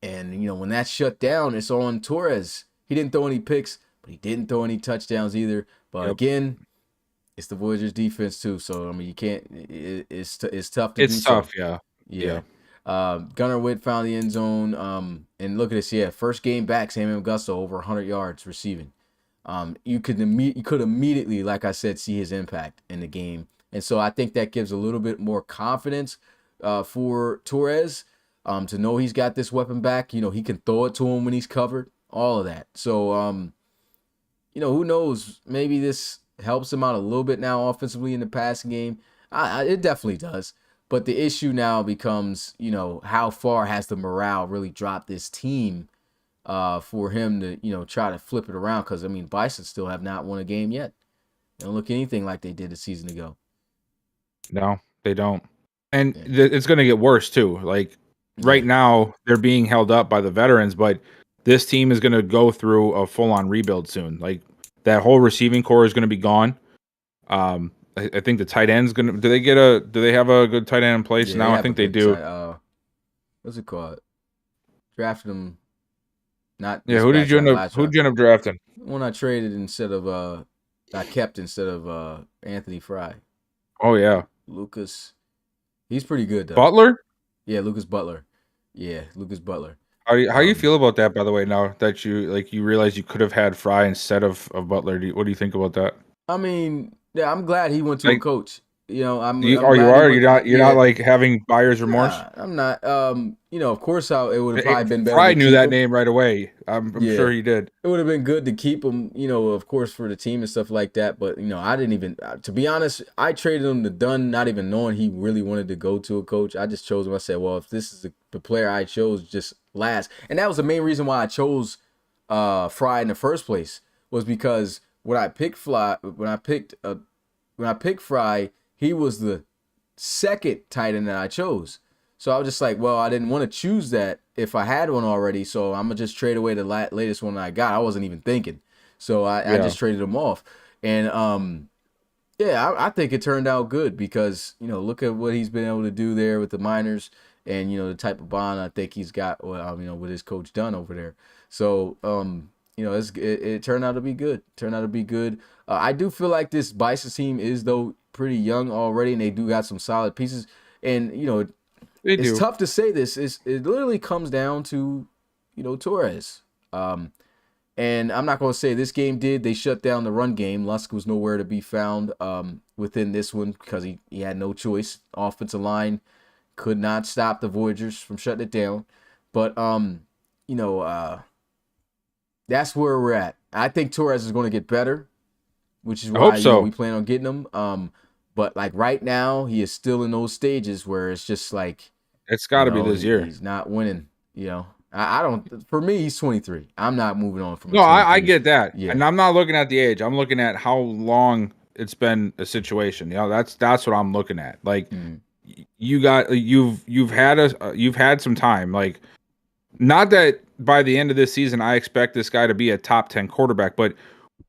[SPEAKER 2] when that's shut down, it's on Torres. He didn't throw any picks, but he didn't throw any touchdowns either. But again, it's the Voyagers defense too. So I mean, you can't. It's tough to do.
[SPEAKER 1] It's tough,
[SPEAKER 2] so. Yeah. Gunnar Witt found the end zone. And look at this. Yeah, first game back, Sam Hamgusto over 100 yards receiving. You could immediately, like I said, see his impact in the game. And so I think that gives a little bit more confidence for Torres to know he's got this weapon back. He can throw it to him when he's covered, all of that. So, who knows? Maybe this helps him out a little bit now offensively in the passing game. It definitely does. But the issue now becomes, how far has the morale really dropped this team for him to, try to flip it around? Because, I mean, Bison still have not won a game yet. They don't look anything like they did a season ago.
[SPEAKER 1] No, they don't. And it's going to get worse, too. Like, right now, they're being held up by the veterans, but this team is going to go through a full-on rebuild soon. Like, that whole receiving core is going to be gone. I think the tight end's going to... Do they have a good tight end in place now? I think they do.
[SPEAKER 2] What's it called? Drafted him. Not.
[SPEAKER 1] Yeah, who did you end up drafting?
[SPEAKER 2] One I traded instead of... I kept instead of Anthony Fry.
[SPEAKER 1] Oh, yeah.
[SPEAKER 2] Lucas. He's pretty good, though.
[SPEAKER 1] Butler?
[SPEAKER 2] Yeah, Lucas Butler. Yeah, Lucas Butler.
[SPEAKER 1] How you feel about that, by the way, now that you realize you could have had Fry instead of Butler? What do you think about that?
[SPEAKER 2] I mean, yeah, I'm glad he went to a coach. You're
[SPEAKER 1] not like having buyer's remorse?
[SPEAKER 2] Nah, I'm not. Of course, it would have probably been better.
[SPEAKER 1] Fry knew that name right away. I'm sure he did.
[SPEAKER 2] It would have been good to keep him, of course, for the team and stuff like that. But I didn't even. To be honest, I traded him to Dunn, not even knowing he really wanted to go to a coach. I just chose him. I said, well, if this is the player I chose, just last. And that was the main reason why I chose Fry in the first place, was because when I picked Fry, he was the second tight end that I chose. So I was just like, well, I didn't want to choose that if I had one already. So I'm going to just trade away the latest one I got. I wasn't even thinking. So I just traded him off. And, I think it turned out good because, look at what he's been able to do there with the minors and, the type of bond I think he's got, with his coach Dunn over there. So, it turned out to be good. I do feel like this Bison team is, though, pretty young already, and they do got some solid pieces. And, it's tough to say this. It literally comes down to, Torres. And I'm not going to say this game they shut down the run game. Lusk was nowhere to be found within this one because he had no choice. Offensive line could not stop the Voyagers from shutting it down. But, that's where we're at. I think Torres is going to get better, which is why we plan on getting him. But like right now, he is still in those stages where it's just like
[SPEAKER 1] it's got to be this year.
[SPEAKER 2] He's not winning. I don't. For me, he's 23. I'm not moving on from.
[SPEAKER 1] No, I get that, and I'm not looking at the age. I'm looking at how long it's been a situation. That's what I'm looking at. Like you've had some time. Like not that by the end of this season, I expect this guy to be a top 10 quarterback, but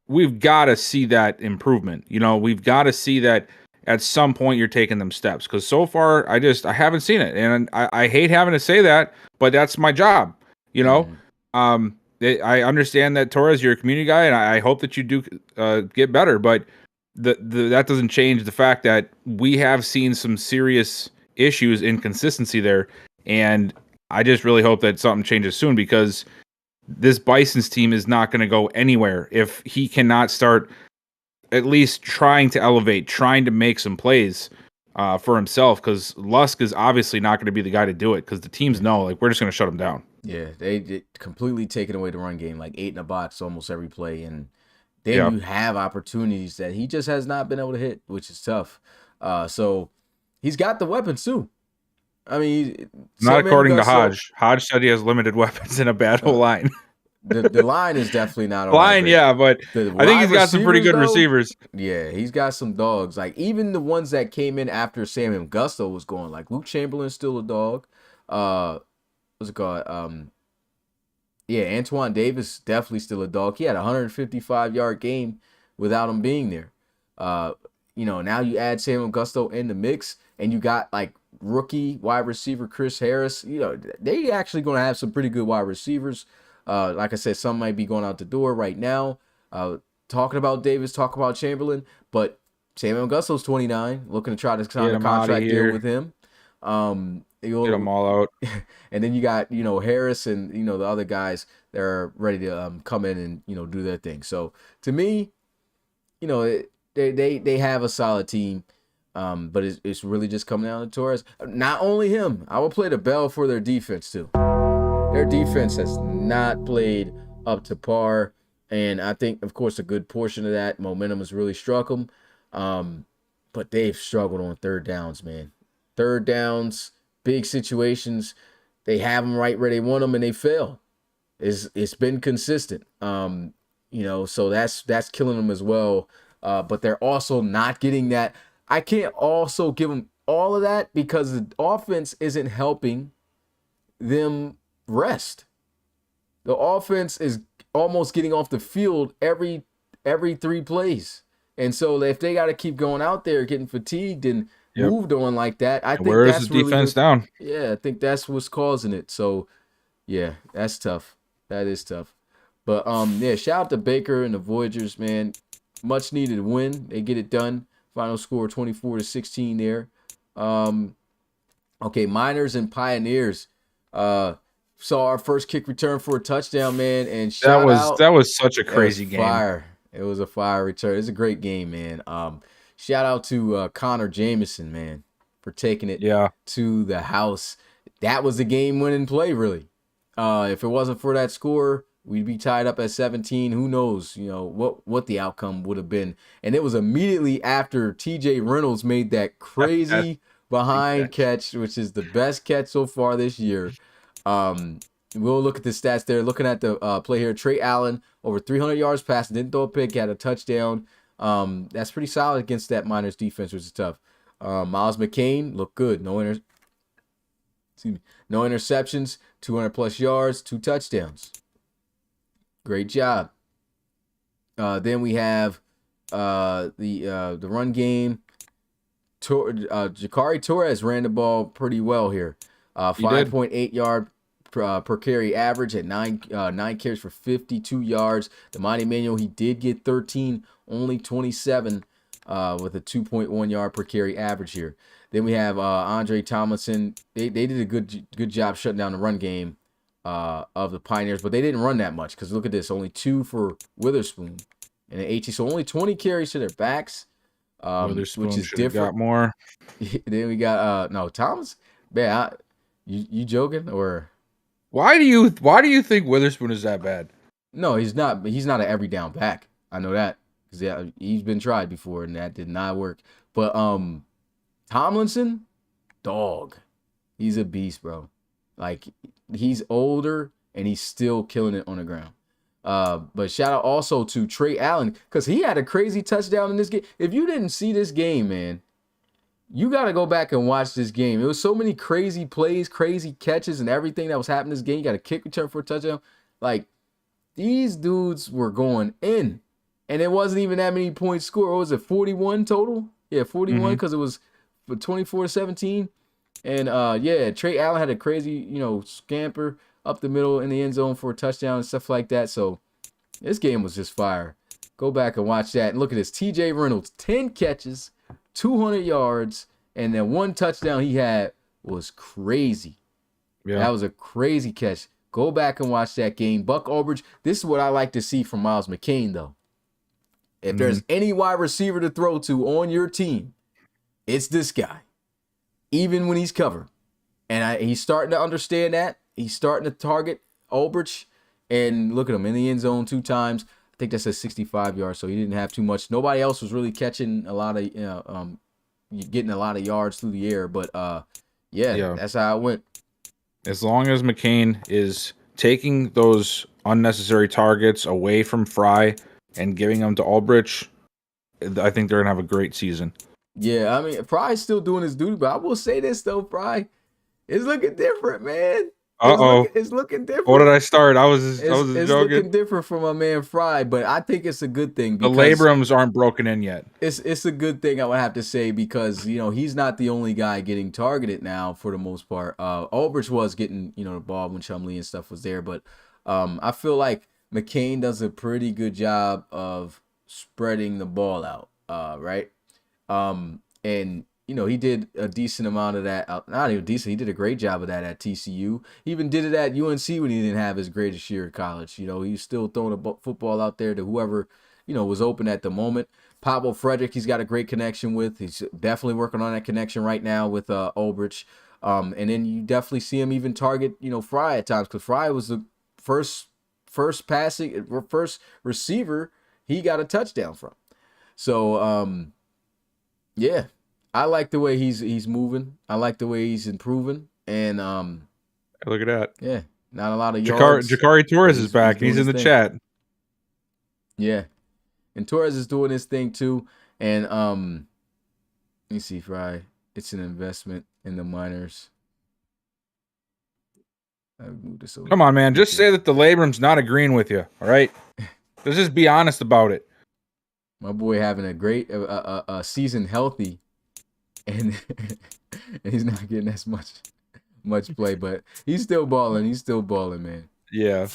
[SPEAKER 1] we've got to see that improvement. We've got to see that at some point you're taking them steps. Because so far, I haven't seen it. And I hate having to say that, but that's my job. I understand that, Torres, you're a community guy, and I hope that you do get better. But that doesn't change the fact that we have seen some serious issues, inconsistency there, and I just really hope that something changes soon because this Bison's team is not going to go anywhere if he cannot start at least trying to elevate, trying to make some plays for himself. Because Lusk is obviously not going to be the guy to do it because the teams know like we're just going to shut him down.
[SPEAKER 2] Yeah, they completely taken away the run game, like 8 in a box almost every play, and then you have opportunities that he just has not been able to hit, which is tough. So he's got the weapons too. I mean,
[SPEAKER 1] not according to Hodge. Hodge said he has limited weapons and a bad line.
[SPEAKER 2] The line is definitely not
[SPEAKER 1] line, yeah, but I think he's got some pretty good receivers.
[SPEAKER 2] Yeah, he's got some dogs. Like even the ones that came in after Sam Gusto was going, like Luke Chamberlain's still a dog. What's it called? Yeah, Antoine Davis definitely still a dog. He had a 155-yard game without him being there. Now you add Sam Gusto in the mix, and you got like rookie wide receiver Chris Harris. They actually going to have some pretty good wide receivers. Like I said, some might be going out the door right now. Talking about Davis, talking about Chamberlain, but Samuel Gusto's 29, looking to try to sign a contract deal with him.
[SPEAKER 1] Get them all out.
[SPEAKER 2] And then you got, Harris and, the other guys that are ready to come in and, do their thing. So to me, they have a solid team. But it's really just coming down to Torres. Not only him, I will play the bell for their defense too. Their defense has not played up to par. And I think, of course, a good portion of that momentum has really struck them. But they've struggled on third downs, man. Third downs, big situations, they have them right where they want them and they fail. It's been consistent. So that's killing them as well. But they're also not getting that. I can't also give them all of that because the offense isn't helping them rest. The offense is almost getting off the field every 3 plays. And so if they got to keep going out there getting fatigued and moved on like that, I think that's
[SPEAKER 1] the defense down.
[SPEAKER 2] Yeah, I think that's what's causing it. So, yeah, that's tough. That is tough. But shout out to Baker and the Voyagers, man. Much needed win. They get it done. Final score 24-16 there. Okay, Miners and Pioneers. Saw our first kick return for a touchdown, man. And
[SPEAKER 1] that was such a crazy game.
[SPEAKER 2] Fire. It was a fire return. It's a great game, man. Shout out to Connor Jameson, man, for taking it to the house. That was the game-winning play, really. If it wasn't for that score, we'd be tied up at 17. Who knows, what the outcome would have been. And it was immediately after TJ Reynolds made that crazy behind catch, which is the best catch so far this year. We'll look at the stats there. Looking at the play here, Trey Allen, over 300 yards passing, didn't throw a pick, had a touchdown. That's pretty solid against that Miners defense, which is tough. Miles McCain looked good. No interceptions, 200-plus yards, 2 touchdowns. Great job. Then we have the run game. Jakari Torres ran the ball pretty well here. 5.8 yard per carry average at 9 carries for 52 yards. The Monty Manuel, he did get 13, only 27 with a 2.1 yard per carry average here. Then we have Andre Tomlinson. They did a good job shutting down the run game of the Pioneers, but they didn't run that much because look at this, only 2 for Witherspoon and an AT. So only 20 carries to their backs, which is different. Got more. Then we got Thomas. Man, you joking or?
[SPEAKER 1] Why do you think Witherspoon is that bad?
[SPEAKER 2] No, he's not. He's not an every down back. I know that because he's been tried before and that did not work. But Tomlinson, dog, he's a beast, bro. Like he's older and he's still killing it on the ground. But shout out also to Trey Allen because he had a crazy touchdown in this game. If you didn't see this game, man, you got to go back and watch this game. It was so many crazy plays, crazy catches, and everything that was happening in this game. You got a kick return for a touchdown. Like, these dudes were going in. And it wasn't even that many points scored. What was it, 41 total? Yeah, 41 because it was 24-17. And, Trey Allen had a crazy, scamper up the middle in the end zone for a touchdown and stuff like that. So, this game was just fire. Go back and watch that. And look at this. TJ Reynolds, 10 catches, 200 yards, and then 1 touchdown he had was crazy.
[SPEAKER 1] Yeah.
[SPEAKER 2] That was a crazy catch. Go back and watch that game. Buck Aldridge, this is what I like to see from Miles McCain, though. If there's any wide receiver to throw to on your team, it's this guy, even when he's covered. And he's starting to understand that. He's starting to target Aldridge. And look at him in the end zone 2 times. I think that says 65 yards, so he didn't have too much. Nobody else was really catching a lot of, getting a lot of yards through the air. But, yeah, that's how it went.
[SPEAKER 1] As long as McCain is taking those unnecessary targets away from Fry and giving them to Aldrich, I think they're going to have a great season.
[SPEAKER 2] Yeah, I mean, Fry's still doing his duty, but I will say this, though, Fry, it's looking different, man. It's looking different.
[SPEAKER 1] What did I start? I was joking.
[SPEAKER 2] It's looking different from my man Fry, but I think it's a good thing.
[SPEAKER 1] The labrums aren't broken in yet.
[SPEAKER 2] It's a good thing, I would have to say, because he's not the only guy getting targeted now for the most part. Aldrich was getting the ball when Chumlee and stuff was there, but I feel like McCain does a pretty good job of spreading the ball out, right? And he did a decent amount of that. Not even decent. He did a great job of that at TCU. He even did it at UNC when he didn't have his greatest year at college. He was still throwing a football out there to whoever, was open at the moment. Pablo Frederick, he's got a great connection with. He's definitely working on that connection right now with Aldrich. And then you definitely see him even target, Fry at times, because Fry was the first receiver he got a touchdown from. So, yeah. I like the way he's moving. I like the way he's improving. And
[SPEAKER 1] look at that.
[SPEAKER 2] Yeah, not a lot of yards.
[SPEAKER 1] Jakari Torres is back. He's in the chat.
[SPEAKER 2] Yeah. And Torres is doing his thing too. And let me see, Fry. It's an investment in the minors.
[SPEAKER 1] Come on, man. Just say that the labrum's not agreeing with you. All right. Let's just be honest about it.
[SPEAKER 2] My boy having a great season healthy. And he's not getting as much play, but he's still balling. He's still balling, man.
[SPEAKER 1] Yeah.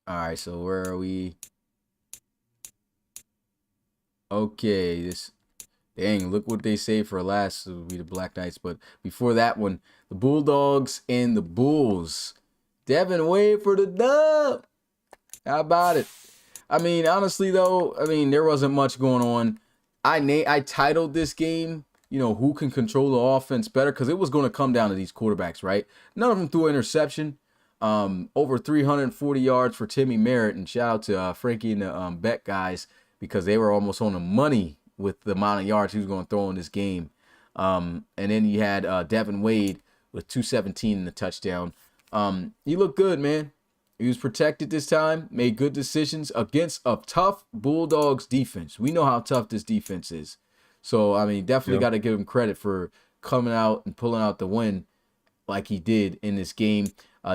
[SPEAKER 2] All right, so where are we? Okay, dang, look what they say for last. It would be the Black Knights, but before that one, the Bulldogs and the Bulls. Devin Wade for the dub. How about it? I mean, honestly, though, there wasn't much going on. I titled this game, who can control the offense better, because it was going to come down to these quarterbacks, right? None of them threw an interception. Over 340 yards for Timmy Merritt, and shout out to Frankie and the Bet guys, because they were almost on the money with the amount of yards he was going to throw in this game. And then you had Devin Wade with 217 in the touchdown. He looked good, man. He was protected this time, made good decisions against a tough Bulldogs defense. We know how tough this defense is. So, definitely got to give him credit for coming out and pulling out the win like he did in this game.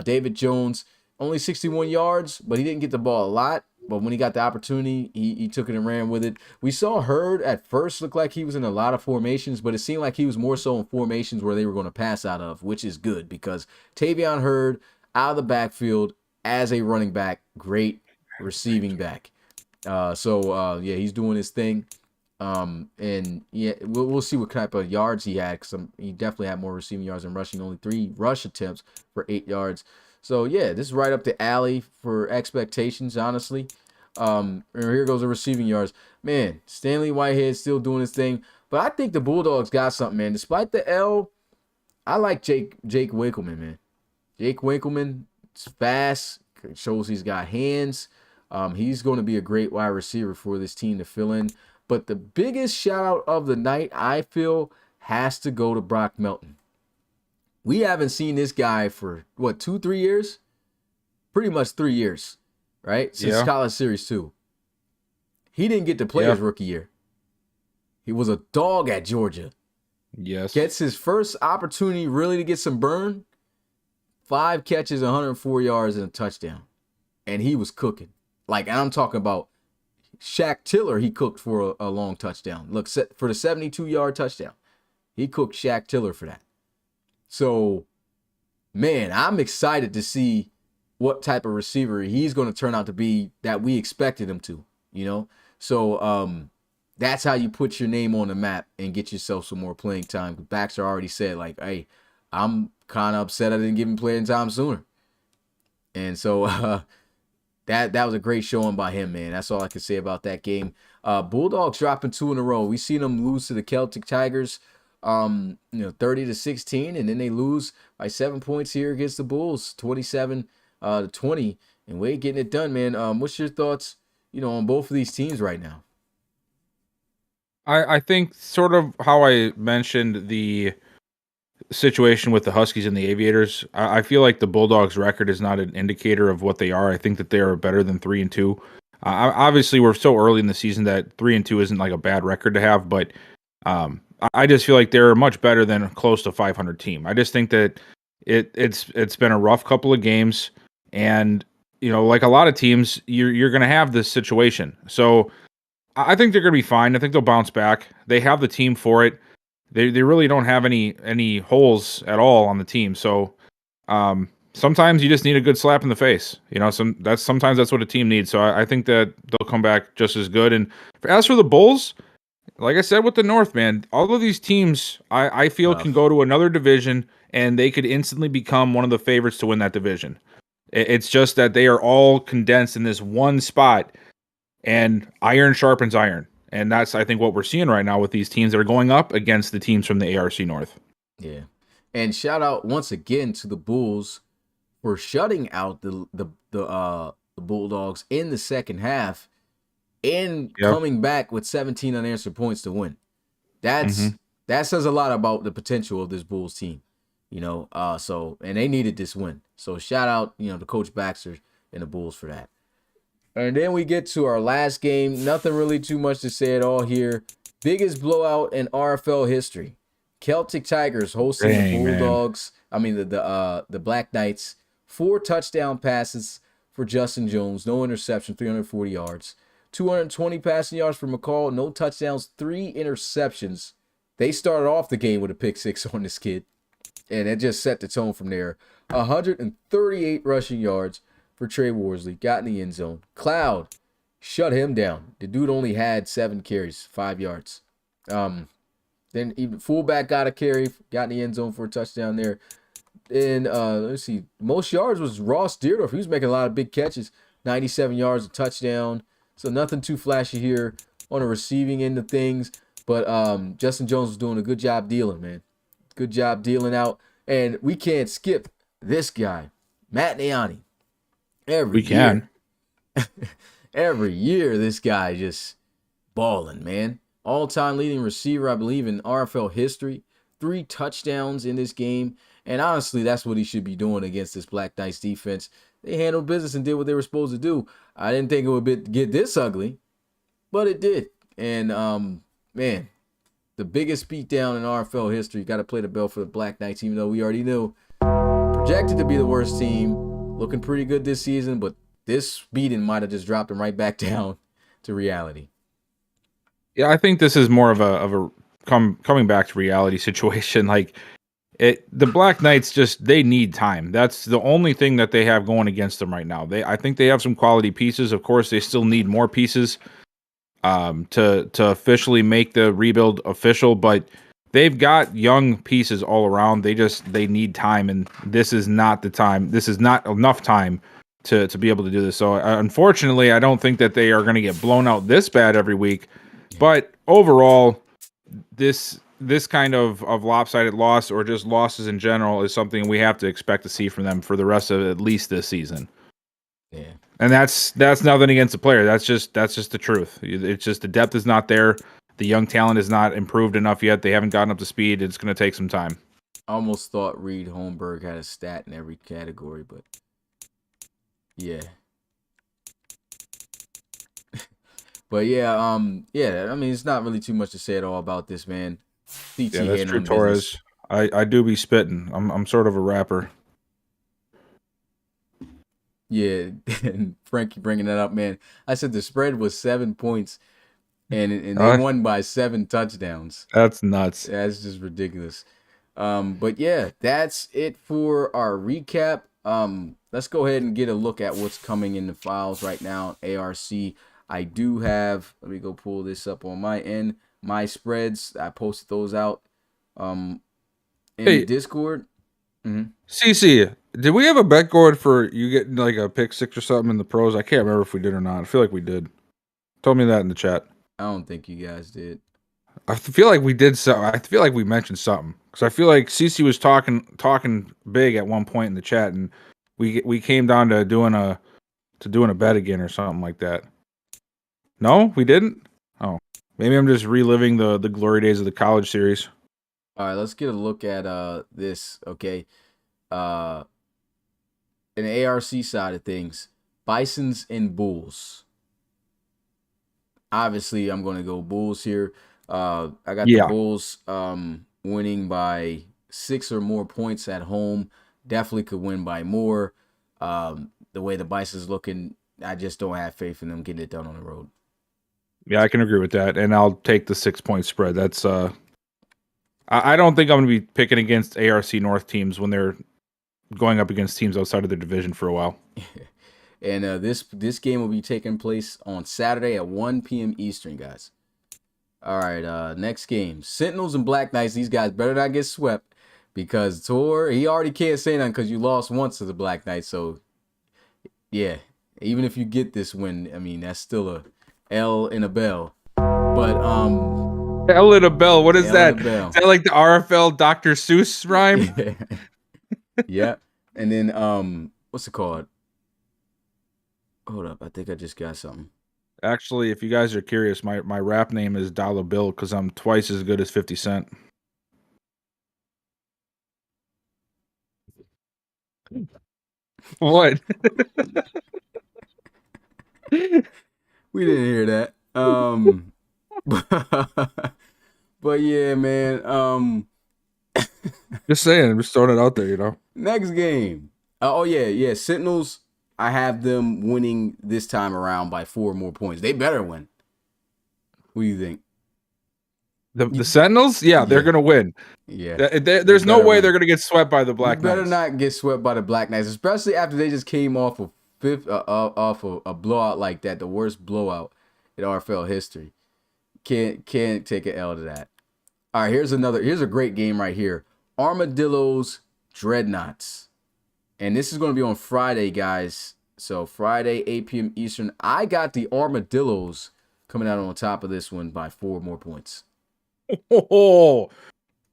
[SPEAKER 2] David Jones, only 61 yards, but he didn't get the ball a lot. But when he got the opportunity, he took it and ran with it. We saw Hurd at first look like he was in a lot of formations, but it seemed like he was more so in formations where they were going to pass out of, which is good because Tavion Hurd out of the backfield, as a running back, great receiving back. Yeah, he's doing his thing. And yeah, we'll see what type of yards he had, because he definitely had more receiving yards than rushing. Only 3 rush attempts for 8 yards. So yeah, this is right up the alley for expectations, honestly. And here goes the receiving yards. Man, Stanley Whitehead still doing his thing. But I think the Bulldogs got something, man. Despite the L, I like Jake Winkleman, man. Jake Winkleman, fast, shows he's got hands. He's going to be a great wide receiver for this team to fill in. But the biggest shout out of the night, I feel, has to go to Brock Melton. We haven't seen this guy for, 2-3 years? Pretty much 3 years, right? Since College Series 2. He didn't get to play his rookie year. He was a dog at Georgia.
[SPEAKER 1] Yes.
[SPEAKER 2] Gets his first opportunity really to get some burn. 5 catches, 104 yards, and a touchdown. And he was cooking. Like, I'm talking about Shaq Tiller, he cooked for a long touchdown. Look, for the 72-yard touchdown. He cooked Shaq Tiller for that. So, man, I'm excited to see what type of receiver he's going to turn out to be that we expected him to, you know? So that's how you put your name on the map and get yourself some more playing time. Baxter already said, like, hey, I'm kind of upset I didn't give him playing time sooner. And so that was a great showing by him, man. That's all I can say about that game. Bulldogs dropping 2 in a row. We seen them lose to the Celtic Tigers, 30-16, and then they lose by 7 points here against the Bulls, 27-20. And Wade getting it done, man. What's your thoughts, on both of these teams right now?
[SPEAKER 1] I think sort of how I mentioned the situation with the Huskies and the Aviators. I feel like the Bulldogs' record is not an indicator of what they are. I think that they are better than 3-2. Obviously, we're so early in the season that 3-2 isn't like a bad record to have, but I just feel like they're much better than a close to 500 team. I just think that it's been a rough couple of games, and like a lot of teams, you're going to have this situation. So I think they're going to be fine. I think they'll bounce back. They have the team for it. They really don't have any holes at all on the team. So sometimes you just need a good slap in the face. Sometimes that's what a team needs. So I think that they'll come back just as good. And as for the Bulls, like I said with the North, man, all of these teams I feel can go to another division and they could instantly become one of the favorites to win that division. It's just that they are all condensed in this one spot, and iron sharpens iron. And that's, I think, what we're seeing right now with these teams that are going up against the teams from the ARC North.
[SPEAKER 2] Yeah. And shout out once again to the Bulls for shutting out the Bulldogs in the second half and coming back with 17 unanswered points to win. That says a lot about the potential of this Bulls team. So and they needed this win. So shout out, to Coach Baxter and the Bulls for that. And then we get to our last game. Nothing really too much to say at all here. Biggest blowout in RFL history. Celtic Tigers hosting the Bulldogs. The Black Knights. 4 touchdown passes for Justin Jones. No interception, 340 yards. 220 passing yards for McCall. No touchdowns, 3 interceptions. They started off the game with a pick 6 on this kid. And it just set the tone from there. 138 rushing yards for Trey Worsley. Got in the end zone. Cloud shut him down. The dude only had 7 carries, 5 yards. Then even fullback got a carry, got in the end zone for a touchdown there. And let's see, most yards was Ross Deerdorf. He was making a lot of big catches. 97 yards, a touchdown. So nothing too flashy here on the receiving end of things. But Justin Jones was doing a good job dealing, man. Good job dealing out. And we can't skip this guy, Matt Niani. Every year, this guy just balling, man. All-time leading receiver, I believe, in RFL history. 3 touchdowns in this game. And honestly, that's what he should be doing against this Black Knights defense. They handled business and did what they were supposed to do. I didn't think it would get this ugly, but it did. And, man, the biggest beatdown in RFL history. Got to play the bell for the Black Knights, even though we already knew. Projected to be the worst team. Looking pretty good this season, but this beating might have just dropped them right back down to reality.
[SPEAKER 1] Yeah, I think this is more of a coming back to reality situation. Like the Black Knights they need time. That's the only thing that they have going against them right now. I think they have some quality pieces. Of course, they still need more pieces to officially make the rebuild official, but they've got young pieces all around. They need time, and this is not the time. This is not enough time to be able to do this. So unfortunately, I don't think that they are going to get blown out this bad every week. But overall, this kind of lopsided loss or just losses in general is something we have to expect to see from them for the rest of at least this season.
[SPEAKER 2] Yeah.
[SPEAKER 1] And that's nothing against the player. That's just the truth. It's just the depth is not there. The young talent is not improved enough yet. They haven't gotten up to speed. It's going to take some time.
[SPEAKER 2] I almost thought Reed Holmberg had a stat in every category, but yeah. But yeah, I mean, it's not really too much to say at all about this, man.
[SPEAKER 1] CT that's true, Torres. I do be spitting. I'm sort of a rapper.
[SPEAKER 2] Yeah, and Frankie bringing that up, man. I said the spread was 7 points, and they won by 7 touchdowns.
[SPEAKER 1] That's nuts.
[SPEAKER 2] That's just ridiculous. But yeah, that's it for our recap Let's go ahead and get a look at what's coming in the files right now. ARC. I do have. Let me go pull this up on my end. My spreads. I posted those out. In the Discord.
[SPEAKER 1] CC, did we have a bet going for you getting like a pick 6 or something in the pros? I can't remember if we did or not. I feel like we did. Told me that in the chat.
[SPEAKER 2] I don't think you guys did.
[SPEAKER 1] I feel like we did so. I feel like we mentioned something because I feel like CC was talking big at one point in the chat, and we came down to doing a bet again or something like that. No, we didn't. Oh, maybe I'm just reliving the glory days of the college series.
[SPEAKER 2] All right, let's get a look at this. Okay, in the ARC side of things, Bisons and Bulls. Obviously, I'm going to go Bulls here. I got the Bulls winning by 6 or more points at home. Definitely could win by more. The way the Bison's looking, I just don't have faith in them getting it done on the road.
[SPEAKER 1] Yeah, I can agree with that, and I'll take the 6-point spread. That's I don't think I'm going to be picking against ARC North teams when they're going up against teams outside of their division for a while.
[SPEAKER 2] And this game will be taking place on Saturday at 1 p.m. Eastern, guys. All right, next game. Sentinels and Black Knights. These guys better not get swept because Tor, he already can't say nothing because you lost once to the Black Knights. So, yeah, even if you get this win, I mean, that's still a L and a bell. But,
[SPEAKER 1] L and a bell. What is that? Is that like the RFL Dr. Seuss rhyme?
[SPEAKER 2] Yeah. And then, what's it called? Hold up. I think I just got something.
[SPEAKER 1] Actually, if you guys are curious, my rap name is Dollar Bill because I'm twice as good as 50 Cent. What?
[SPEAKER 2] We didn't hear that. But yeah, man.
[SPEAKER 1] Just saying, I'm just throwing it out there, you know.
[SPEAKER 2] Next game. Oh yeah. Sentinels. I have them winning this time around by 4 more points. They better win. What do you think?
[SPEAKER 1] The Sentinels? Yeah, they're gonna win.
[SPEAKER 2] Yeah.
[SPEAKER 1] There's no way they're gonna get swept by the Black Knights.
[SPEAKER 2] Better not get swept by the Black Knights, especially after they just came off of a blowout like that, the worst blowout in RFL history. Can't take an L to that. All right, here's a great game right here. Armadillos Dreadnoughts. And this is going to be on Friday, guys. So Friday, 8 p.m. Eastern. I got the Armadillos coming out on top of this one by 4 more points.
[SPEAKER 1] Oh,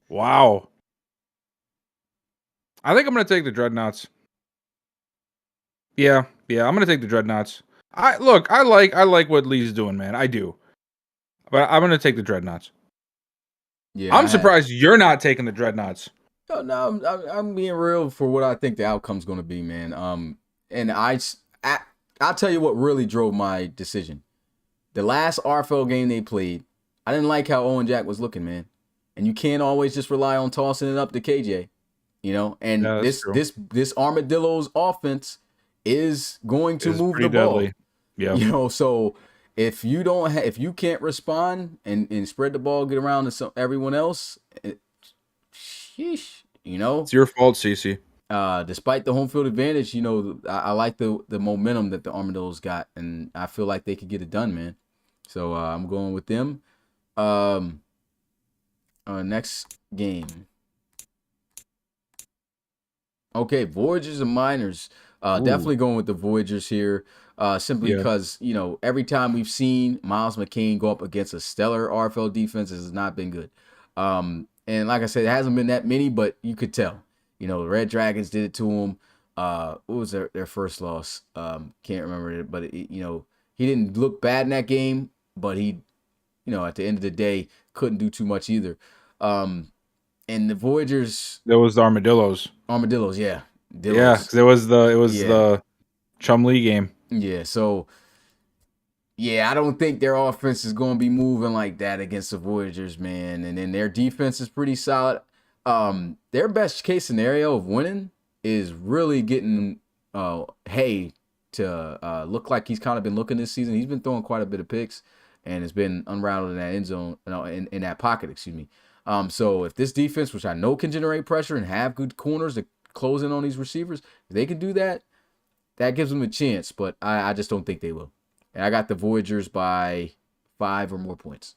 [SPEAKER 1] wow. I think I'm going to take the Dreadnoughts. Yeah, I'm going to take the Dreadnoughts. I like what Lee's doing, man. I do. But I'm going to take the Dreadnoughts. Yeah, I'm surprised you're not taking the Dreadnoughts.
[SPEAKER 2] No, I'm being real for what I think the outcome's going to be, man. And I'll tell you what really drove my decision. The last RFL game they played, I didn't like how Owen Jack was looking, man. And you can't always just rely on tossing it up to KJ, you know. And this Armadillos offense is going to move the ball.
[SPEAKER 1] Yeah,
[SPEAKER 2] you know. So if you can't respond and spread the ball, get around to everyone else. Sheesh, you know,
[SPEAKER 1] it's your fault, CC.
[SPEAKER 2] Despite the home field advantage, you know, I like the momentum that the Armadillos got, and I feel like they could get it done, man. So I'm going with them. Next game. Okay, Voyagers and Miners. Definitely going with the Voyagers here. Simply because, you know, every time we've seen Miles McCain go up against a stellar RFL defense, it has not been good. And like I said, it hasn't been that many, but you could tell. You know, the Red Dragons did it to him. What was their first loss? Can't remember it, but you know, he didn't look bad in that game, but he, you know, at the end of the day, couldn't do too much either. And the Voyagers.
[SPEAKER 1] There was the Armadillos.
[SPEAKER 2] Armadillos, yeah.
[SPEAKER 1] Yeah, it was the Chumlee game.
[SPEAKER 2] Yeah, so. Yeah, I don't think their offense is going to be moving like that against the Voyagers, man. And then their defense is pretty solid. Their best case scenario of winning is really getting Hay to look like he's kind of been looking this season. He's been throwing quite a bit of picks and has been unraveled in that end zone, in that pocket, excuse me. So if this defense, which I know can generate pressure and have good corners to closing on these receivers. If they can do that, that gives them a chance. But I just don't think they will. And I got the Voyagers by 5 or more points.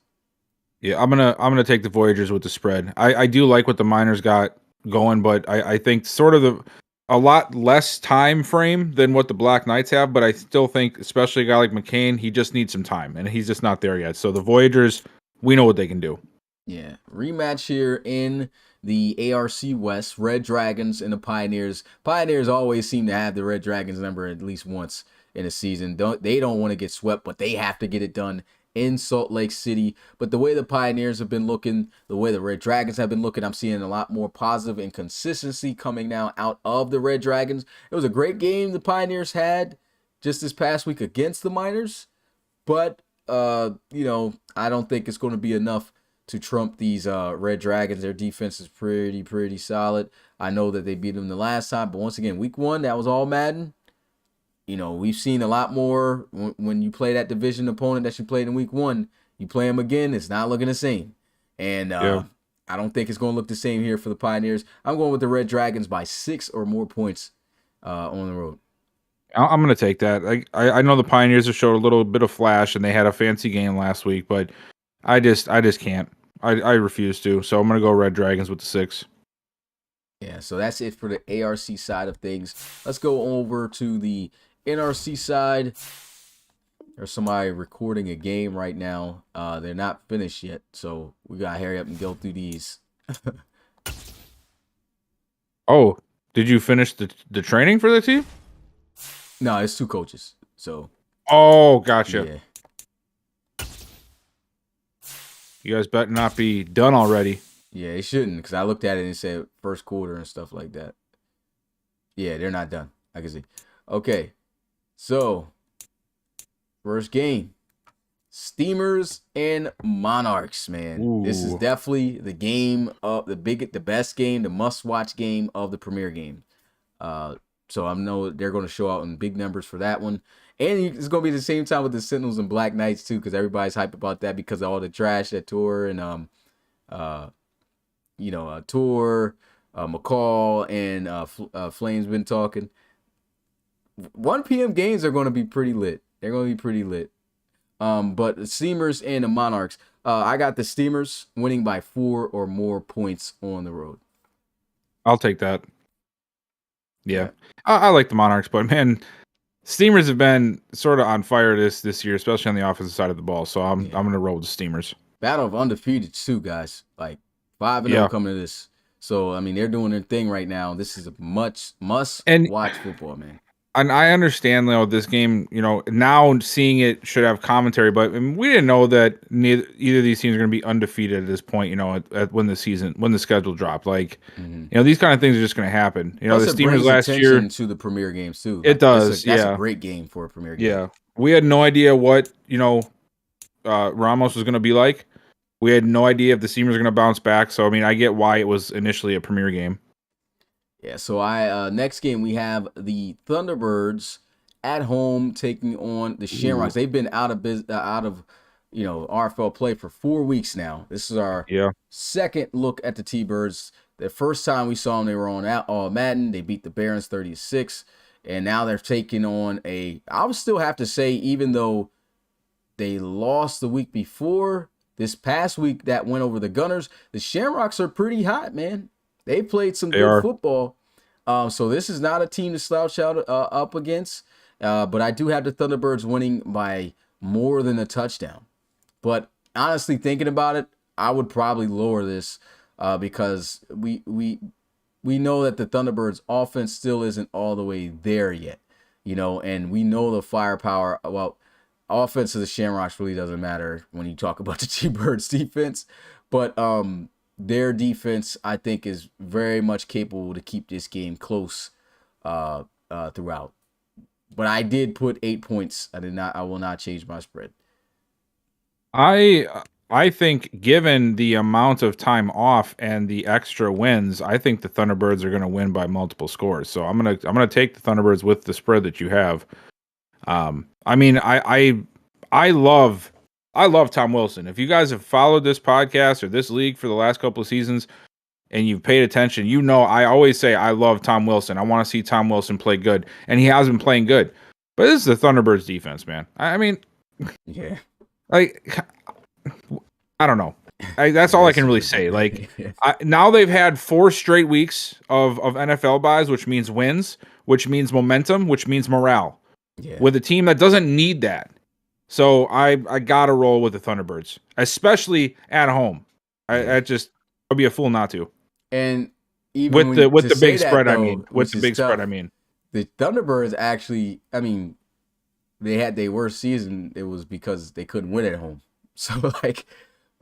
[SPEAKER 1] Yeah, I'm gonna take the Voyagers with the spread. I do like what the Miners got going, but I think sort of a lot less time frame than what the Black Knights have. But I still think, especially a guy like McCain, he just needs some time, and he's just not there yet. So the Voyagers, we know what they can do.
[SPEAKER 2] Yeah, rematch here in the ARC West, Red Dragons and the Pioneers. Pioneers always seem to have the Red Dragons number at least once in a season. They don't want to get swept, but they have to get it done in Salt Lake City. But the way the Pioneers have been looking, the way the Red Dragons have been looking, I'm seeing a lot more positive and consistency coming now out of the Red Dragons. It was a great game the Pioneers had just this past week against the Miners, but I don't think it's going to be enough to trump these Red Dragons. Their defense is pretty solid. I know that they beat them the last time, but once again, week 1, that was all Madden. We've seen a lot more when you play that division opponent that you played in week 1. You play them again, it's not looking the same. And I don't think it's going to look the same here for the Pioneers. I'm going with the Red Dragons by 6 or more points on the road.
[SPEAKER 1] I'm going to take that. I know the Pioneers have showed a little bit of flash, and they had a fancy game last week, but I just can't. I refuse to. So I'm going to go Red Dragons with the 6.
[SPEAKER 2] Yeah, so that's it for the ARC side of things. Let's go over to the NRC side. There's somebody recording a game right now. They're not finished yet, so we got to hurry up and go through these.
[SPEAKER 1] Oh, did you finish the training for the team?
[SPEAKER 2] No, it's 2 coaches. So.
[SPEAKER 1] Oh, gotcha.
[SPEAKER 2] Yeah.
[SPEAKER 1] You guys better not be done already.
[SPEAKER 2] Yeah, it shouldn't, because I looked at it and it said first quarter and stuff like that. Yeah, they're not done. I can see. Okay, so first game, Steamers and Monarchs, man.
[SPEAKER 1] Ooh.
[SPEAKER 2] This is definitely the game of the best game, the must-watch game of the premier game. So I know they're going to show out in big numbers for that one. And it's going to be the same time with the Sentinels and Black Knights, too, because everybody's hype about that because of all the trash that Tour and, Tour, McCall, and Flame's been talking. 1 p.m. games are going to be pretty lit. They're going to be pretty lit. But the Steamers and the Monarchs, I got the Steamers winning by 4 or more points on the road.
[SPEAKER 1] I'll take that. Yeah. I like the Monarchs, but man, Steamers have been sort of on fire this year, especially on the offensive side of the ball. So I'm going to roll with the Steamers.
[SPEAKER 2] Battle of undefeated too, guys. Like 5-0 coming to this. So I mean, they're doing their thing right now. This is a must watch football, man.
[SPEAKER 1] And I understand, though, this game, now seeing it should have commentary, but we didn't know that either of these teams are going to be undefeated at this point, when the schedule dropped. Like, these kind of things are just going to happen.
[SPEAKER 2] Plus,
[SPEAKER 1] the Steamers last year
[SPEAKER 2] to the premier games too.
[SPEAKER 1] It does.
[SPEAKER 2] That's a great game for a premier game.
[SPEAKER 1] Yeah, we had no idea what Ramos was going to be like. We had no idea if the Steamers are going to bounce back. So I mean, I get why it was initially a premier game.
[SPEAKER 2] Yeah, so next game we have the Thunderbirds at home taking on the Shamrocks. They've been out of RFL play for 4 weeks now. This is our second look at the T-Birds. The first time we saw them, they were on Madden. They beat the Barons 30-6, and now they're taking on I would still have to say, even though they lost the week before, this past week that went over the Gunners, the Shamrocks are pretty hot, man. They played some good football. So this is not a team to slouch out up against. But I do have the Thunderbirds winning by more than a touchdown. But honestly, thinking about it, I would probably lower this because we know that the Thunderbirds offense still isn't all the way there yet. And we know the firepower. Well, offense of the Shamrocks really doesn't matter when you talk about the T-Birds defense. But their defense, I think, is very much capable to keep this game close throughout. But I did put 8 points. I will not change my spread.
[SPEAKER 1] I think, given the amount of time off and the extra wins, I think the Thunderbirds are going to win by multiple scores. So I'm gonna take the Thunderbirds with the spread that you have. I mean, I love Tom Wilson. If you guys have followed this podcast or this league for the last couple of seasons, and you've paid attention, you know I always say I love Tom Wilson. I want to see Tom Wilson play good, and he has been playing good. But this is the Thunderbirds defense, man. I mean,
[SPEAKER 2] Yeah.
[SPEAKER 1] like, I don't know. That's all I can really say. Like, now they've had 4 straight weeks of NFL buys, which means wins, which means momentum, which means morale.
[SPEAKER 2] Yeah.
[SPEAKER 1] With a team that doesn't need that. So I gotta roll with the Thunderbirds, especially at home. I'd be a fool not to.
[SPEAKER 2] And even
[SPEAKER 1] With the big spread,
[SPEAKER 2] though,
[SPEAKER 1] I mean. With the big spread, I mean.
[SPEAKER 2] The Thunderbirds actually, I mean, they had their worst season. It was because they couldn't win at home. So like,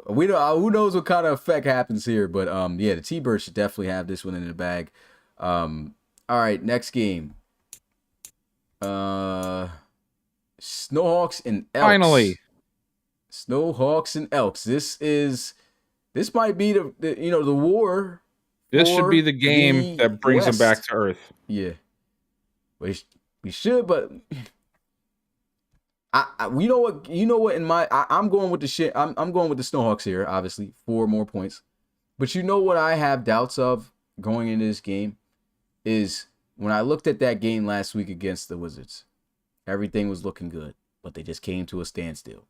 [SPEAKER 2] we don't. Who knows what kind of effect happens here? But yeah, the T-Birds should definitely have this one in the bag. All right, next game. Snowhawks and Elks.
[SPEAKER 1] Finally,
[SPEAKER 2] Snowhawks and Elks. This might be the war.
[SPEAKER 1] this should be the game that brings them back to earth.
[SPEAKER 2] Yeah, we should, but you know what? I'm going with the shit. I'm going with the Snowhawks here. Obviously, 4 more points. But you know what I have doubts of going into this game is when I looked at that game last week against the Wizards. Everything was looking good, but they just came to a standstill.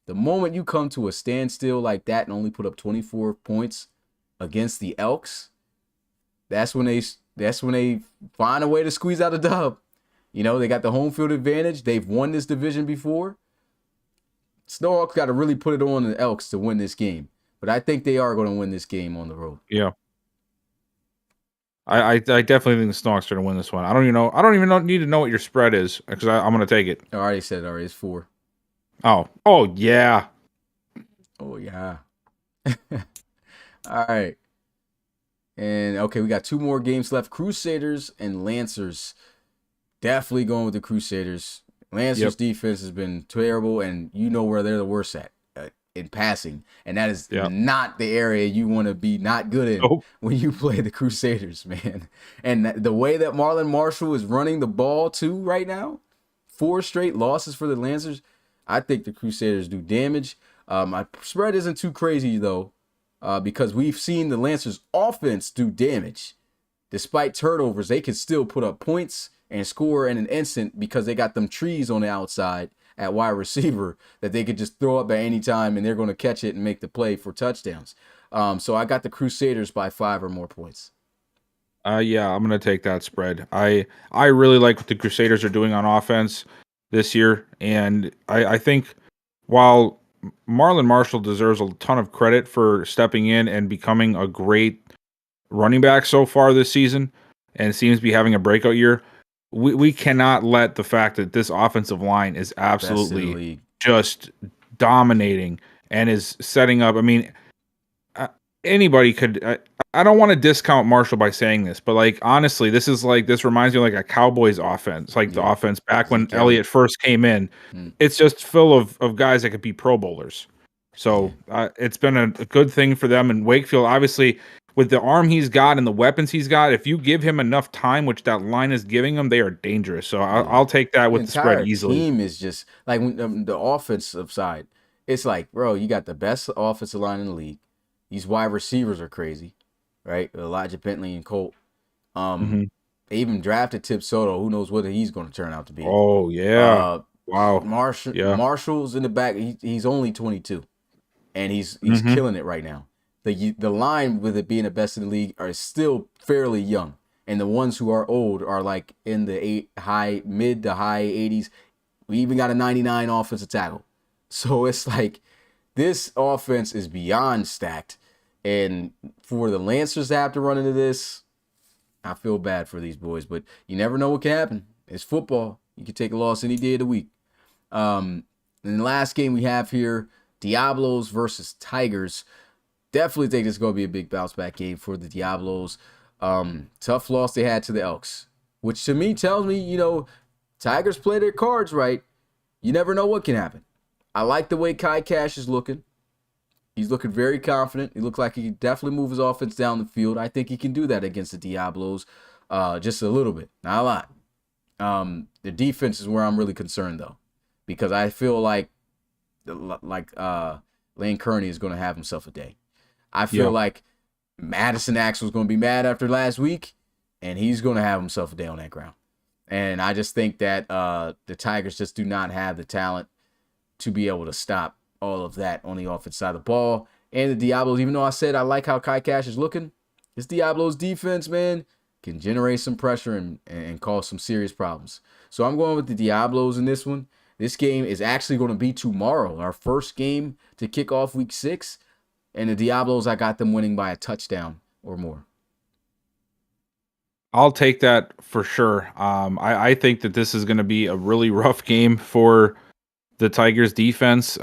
[SPEAKER 2] The moment you come to a standstill like that and only put up 24 points against the Elks, that's when they find a way to squeeze out a dub. You know, they got the home field advantage. They've won this division before. Snowhawks got to really put it on the Elks to win this game. But I think they are going to win this game on the road.
[SPEAKER 1] Yeah. I definitely think the Snowhawks are going to win this one. I don't even need to know what your spread is because I'm going to take it.
[SPEAKER 2] I already said it already. It's 4.
[SPEAKER 1] Oh yeah.
[SPEAKER 2] Oh yeah. All right. And okay, we got 2 more games left. Crusaders and Lancers. Definitely going with the Crusaders. Lancers defense has been terrible, and you know where they're the worst at in passing, and that is not the area you want to be not good in when you play the Crusaders, man. And the way that Marlon Marshall is running the ball too right now, 4 straight losses for the Lancers. I think the Crusaders do damage. My spread isn't too crazy though, because we've seen the Lancers offense do damage. Despite turnovers, they can still put up points and score in an instant because they got them trees on the outside at wide receiver that they could just throw up at any time and they're going to catch it and make the play for touchdowns. So I got the Crusaders by 5 or more points.
[SPEAKER 1] Yeah, I'm going to take that spread. I really like what the Crusaders are doing on offense this year. And I think while Marlon Marshall deserves a ton of credit for stepping in and becoming a great running back so far this season and seems to be having a breakout year, we cannot let the fact that this offensive line is absolutely just dominating and is setting up. I mean, anybody could. I don't want to discount Marshall by saying this, but like honestly, this reminds me of like a Cowboys offense, like the offense back when Elliott first came in. It's just full of guys that could be Pro Bowlers. So it's been a good thing for them. And Wakefield, obviously, with the arm he's got and the weapons he's got, if you give him enough time, which that line is giving him, they are dangerous. So I'll take that with the spread easily.
[SPEAKER 2] The team is just like the offensive side. It's like, bro, you got the best offensive line in the league. These wide receivers are crazy, right? Elijah Bentley and Colt. They even drafted Tip Soto. Who knows what he's going to turn out to be?
[SPEAKER 1] Oh yeah, wow.
[SPEAKER 2] Marshall's in the back. He's only 22, and he's killing it right now. The line with it being the best in the league are still fairly young, and the ones who are old are like in the mid to high 80s. We even got a 99 offensive tackle, so it's like this offense is beyond stacked. And for the Lancers to have to run into this, I feel bad for these boys, but you never know what can happen. It's football. You can take a loss any day of the week. And the last game we have here, Diablos versus Tigers. Definitely think it's going to be a big bounce back game for the Diablos. Tough loss they had to the Elks, which to me tells me, Tigers play their cards right. You never know what can happen. I like the way Kai Cash is looking. He's looking very confident. He looks like he can definitely move his offense down the field. I think he can do that against the Diablos, just a little bit, not a lot. The defense is where I'm really concerned, though, because I feel like Lane Kearney is going to have himself a day. I feel like Madison Axel's going to be mad after last week, and he's going to have himself a day on that ground. And I just think that the Tigers just do not have the talent to be able to stop all of that on the offense side of the ball. And the Diablos, even though I said I like how Kai Cash is looking, this Diablos defense, man, can generate some pressure and cause some serious problems. So I'm going with the Diablos in this one. This game is actually going to be tomorrow, our first game to kick off week 6. And the Diablos, I got them winning by a touchdown or more.
[SPEAKER 1] I'll take that for sure. I think that this is going to be a really rough game for the Tigers defense.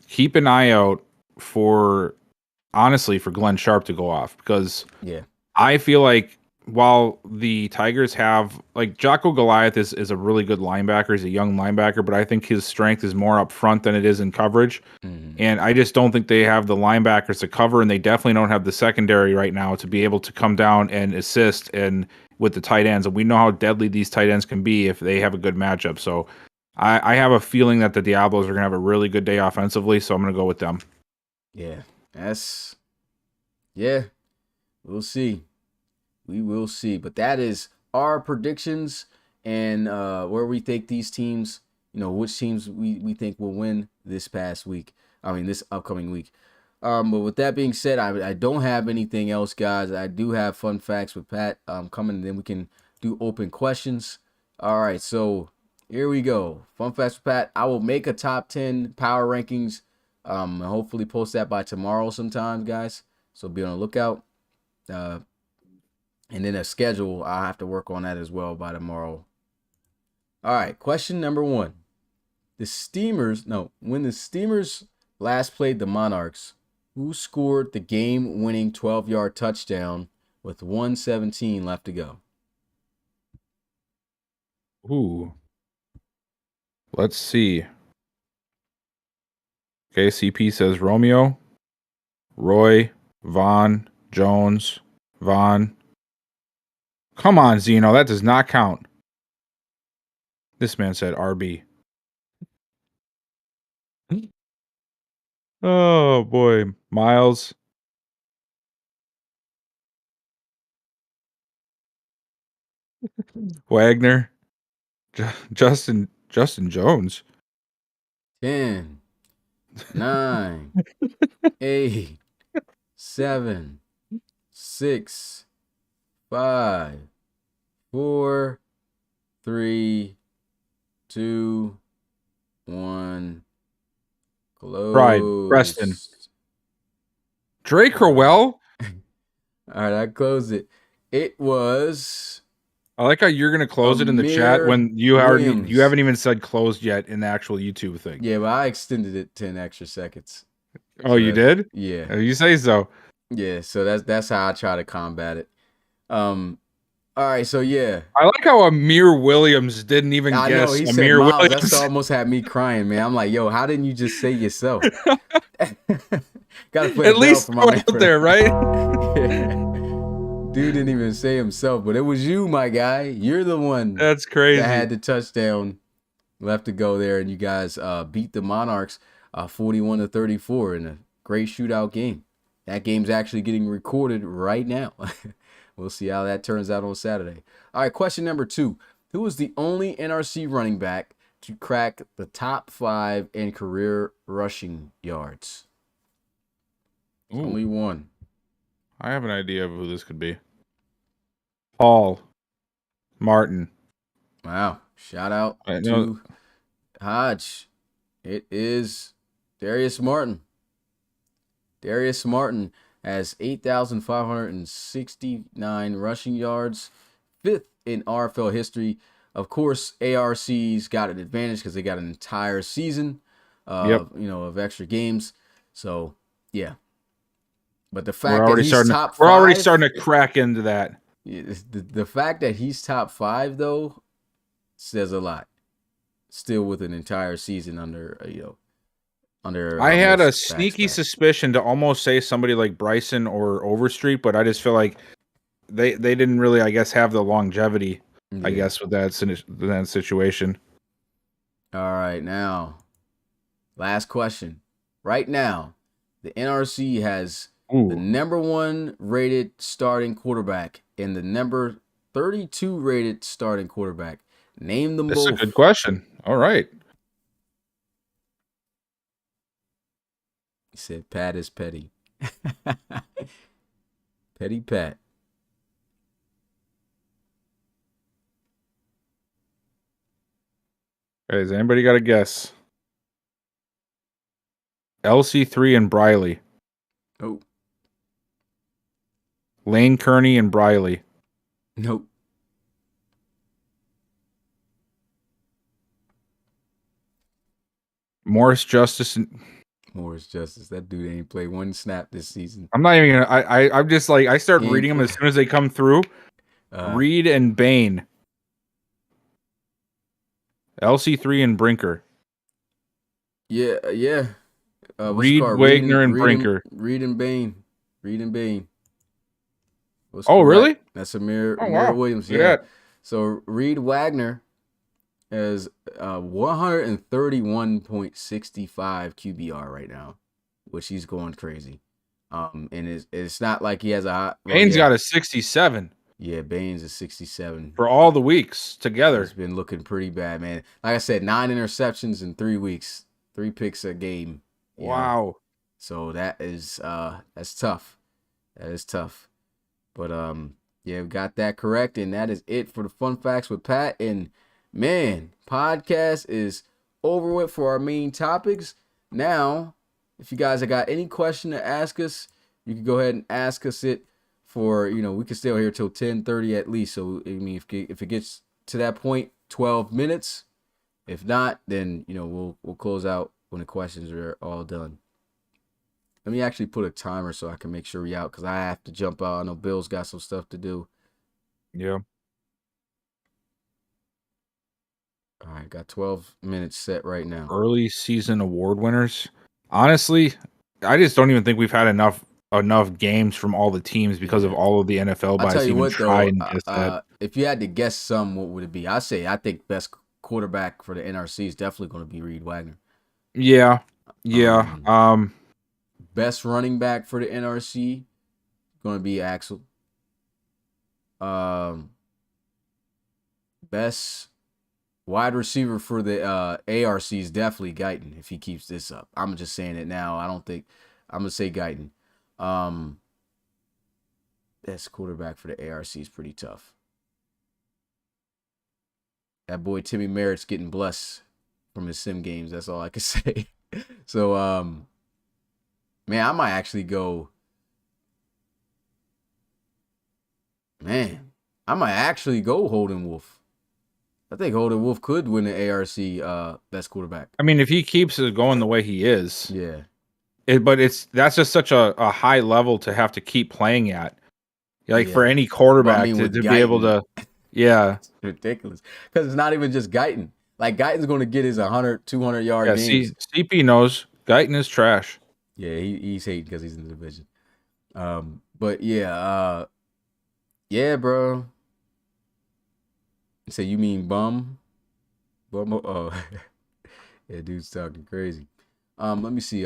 [SPEAKER 1] Keep an eye out for Glenn Sharp to go off, because I feel like while the Tigers have, like, Jocko Goliath is a really good linebacker. He's a young linebacker, but I think his strength is more up front than it is in coverage. And I just don't think they have the linebackers to cover, and they definitely don't have the secondary right now to be able to come down and assist and with the tight ends. And we know how deadly these tight ends can be if they have a good matchup. So I have a feeling that the Diablos are going to have a really good day offensively, so I'm going to go with them.
[SPEAKER 2] We'll see. We will see. But that is our predictions and where we think these teams, which teams we think will win this upcoming week. But with that being said, I don't have anything else, guys. I do have fun facts with Pat coming, and then we can do open questions. All right, so here we go. Fun facts with Pat. I will make a top 10 power rankings and hopefully post that by tomorrow sometime, guys. So be on the lookout. And then a schedule, I'll have to work on that as well by tomorrow. All right, question number 1. When the Steamers last played the Monarchs, who scored the game-winning 12-yard touchdown with 1:17 left to go?
[SPEAKER 1] Ooh. Let's see. Okay, CP says Romeo, Roy, Vaughn, Jones, Vaughn. Come on, Zeno, that does not count. This man said RB. Oh, boy. Miles. Wagner. Justin Jones.
[SPEAKER 2] 10, 9, 8, 7, 6, 5, 4, 3, 2, 1. Close.
[SPEAKER 1] Pride. Preston. Drake Crowell?
[SPEAKER 2] All right, I closed it. It was...
[SPEAKER 1] I like how you're going to close it in the chat when you haven't even said closed yet in the actual YouTube thing.
[SPEAKER 2] Yeah, but I extended it 10 extra seconds.
[SPEAKER 1] Oh, you did?
[SPEAKER 2] Yeah.
[SPEAKER 1] Oh, you say so.
[SPEAKER 2] Yeah, so that's how I try to combat it. All right, so yeah.
[SPEAKER 1] I like how Amir Williams didn't even guess.
[SPEAKER 2] I know, he said Miles. Williams. That's almost had me crying, man. I'm like, yo, how didn't you just say yourself? Gotta play
[SPEAKER 1] at least for my out there, right?
[SPEAKER 2] Yeah. Dude didn't even say himself, but it was you, my guy. You're the one.
[SPEAKER 1] That's crazy.
[SPEAKER 2] That had the touchdown left to go there, and you guys beat the Monarchs 41-34 in a great shootout game. That game's actually getting recorded right now. We'll see how that turns out on Saturday. All right, question number 2. Who is the only NRC running back to crack the top 5 in career rushing yards? Only one.
[SPEAKER 1] I have an idea of who this could be. Paul Martin.
[SPEAKER 2] Wow. Shout out to Hodge. It is Darius Martin. Darius Martin has 8,569 rushing yards, 5th in RFL history. Of course, ARC's got an advantage because they got an entire season of extra games. So, yeah. But the fact that he's top 5...
[SPEAKER 1] We're already starting to crack into that.
[SPEAKER 2] The fact that he's top 5, though, says a lot. Still with an entire season under.
[SPEAKER 1] I had a sneaky suspicion to almost say somebody like Bryson or Overstreet, but I just feel like they didn't really, I guess, have the longevity, I guess, with that situation.
[SPEAKER 2] All right, now, last question. Right now, the NRC has the
[SPEAKER 1] Ooh,
[SPEAKER 2] number 1 rated starting quarterback and the number 32 rated starting quarterback. Name them
[SPEAKER 1] that's a good
[SPEAKER 2] both.
[SPEAKER 1] question. All right.
[SPEAKER 2] He said Pat is petty. Petty Pat.
[SPEAKER 1] Okay, has anybody got a guess? LC3 and Briley.
[SPEAKER 2] Oh,
[SPEAKER 1] Lane Kearney and Briley.
[SPEAKER 2] nope.
[SPEAKER 1] Morris Justice.
[SPEAKER 2] Morris Justice. That dude ain't played one snap this season.
[SPEAKER 1] I'm not even gonna. I'm just like I start
[SPEAKER 2] He ain't
[SPEAKER 1] reading them
[SPEAKER 2] play.
[SPEAKER 1] as soon as they come through. Reed and Bain. LC3 and Brinker.
[SPEAKER 2] Yeah. What's it
[SPEAKER 1] Reed,
[SPEAKER 2] called?
[SPEAKER 1] Wagner, and Brinker.
[SPEAKER 2] Reed and Bain. Reed and Bain. Was
[SPEAKER 1] Oh,
[SPEAKER 2] correct.
[SPEAKER 1] really?
[SPEAKER 2] That's
[SPEAKER 1] Oh,
[SPEAKER 2] Amir
[SPEAKER 1] wow.
[SPEAKER 2] Williams.
[SPEAKER 1] Look
[SPEAKER 2] Yeah.
[SPEAKER 1] at that.
[SPEAKER 2] So Reed Wagner has 131.65 QBR right now, which he's going crazy. And it's not like he has a hot. Well,
[SPEAKER 1] Bain's
[SPEAKER 2] yeah,
[SPEAKER 1] got a 67
[SPEAKER 2] yeah. Baines is 67.
[SPEAKER 1] for all the weeks
[SPEAKER 2] He's
[SPEAKER 1] together.
[SPEAKER 2] been looking pretty bad, man. Like I said, 9 interceptions in 3 weeks, 3 picks a game. You know,
[SPEAKER 1] Wow.
[SPEAKER 2] so that's tough. That is tough. But yeah, we got that correct, and that is it for the fun facts with Pat. And man, podcast is over with for our main topics. Now, if you guys have got any question to ask us, you can go ahead and ask us it. For we can stay here till 10:30 at least. So I mean, if it gets to that point, 12 minutes. If not, then we'll close out when the questions are all done. Let me actually put a timer so I can make sure we out because I have to jump out. I know Bill's got some stuff to do.
[SPEAKER 1] Yeah.
[SPEAKER 2] All right, got 12 minutes set right now.
[SPEAKER 1] Early season award winners. Honestly, I just don't even think we've had enough games from all the teams because of all of the NFL
[SPEAKER 2] I'll tell
[SPEAKER 1] buys
[SPEAKER 2] you
[SPEAKER 1] even
[SPEAKER 2] what
[SPEAKER 1] try
[SPEAKER 2] though,
[SPEAKER 1] and guess that.
[SPEAKER 2] if you had to guess some, what would it be? I think best quarterback for the NRC is definitely going to be Reed Wagner.
[SPEAKER 1] Yeah. Yeah.
[SPEAKER 2] Best running back for the NRC going to be Axel. Best wide receiver for the ARC is definitely Guyton if he keeps this up. I'm just saying it now. I'm going to say Guyton. Best quarterback for the ARC is pretty tough. That boy Timmy Merritt's getting blessed from his sim games. That's all I can say. So, man, I might actually go. Man, I might actually go Holden Wolf. I think Holden Wolf could win the ARC best quarterback.
[SPEAKER 1] I mean, if he keeps it going the way he is,
[SPEAKER 2] Yeah.
[SPEAKER 1] but that's just such a high level to have to keep playing at. Like for
[SPEAKER 2] Yeah.
[SPEAKER 1] any
[SPEAKER 2] But
[SPEAKER 1] quarterback
[SPEAKER 2] I mean,
[SPEAKER 1] to
[SPEAKER 2] with
[SPEAKER 1] be able
[SPEAKER 2] Guyton,
[SPEAKER 1] to, yeah,
[SPEAKER 2] it's ridiculous. Because it's not even just Guyton. Like, Guyton's going to get his 100, 200-yard games.
[SPEAKER 1] CP knows Guyton is trash.
[SPEAKER 2] Yeah, he's hating because he's in the division. But yeah, yeah, bro. So you mean bum? Bum? Oh, yeah, dude's talking crazy. Let me see.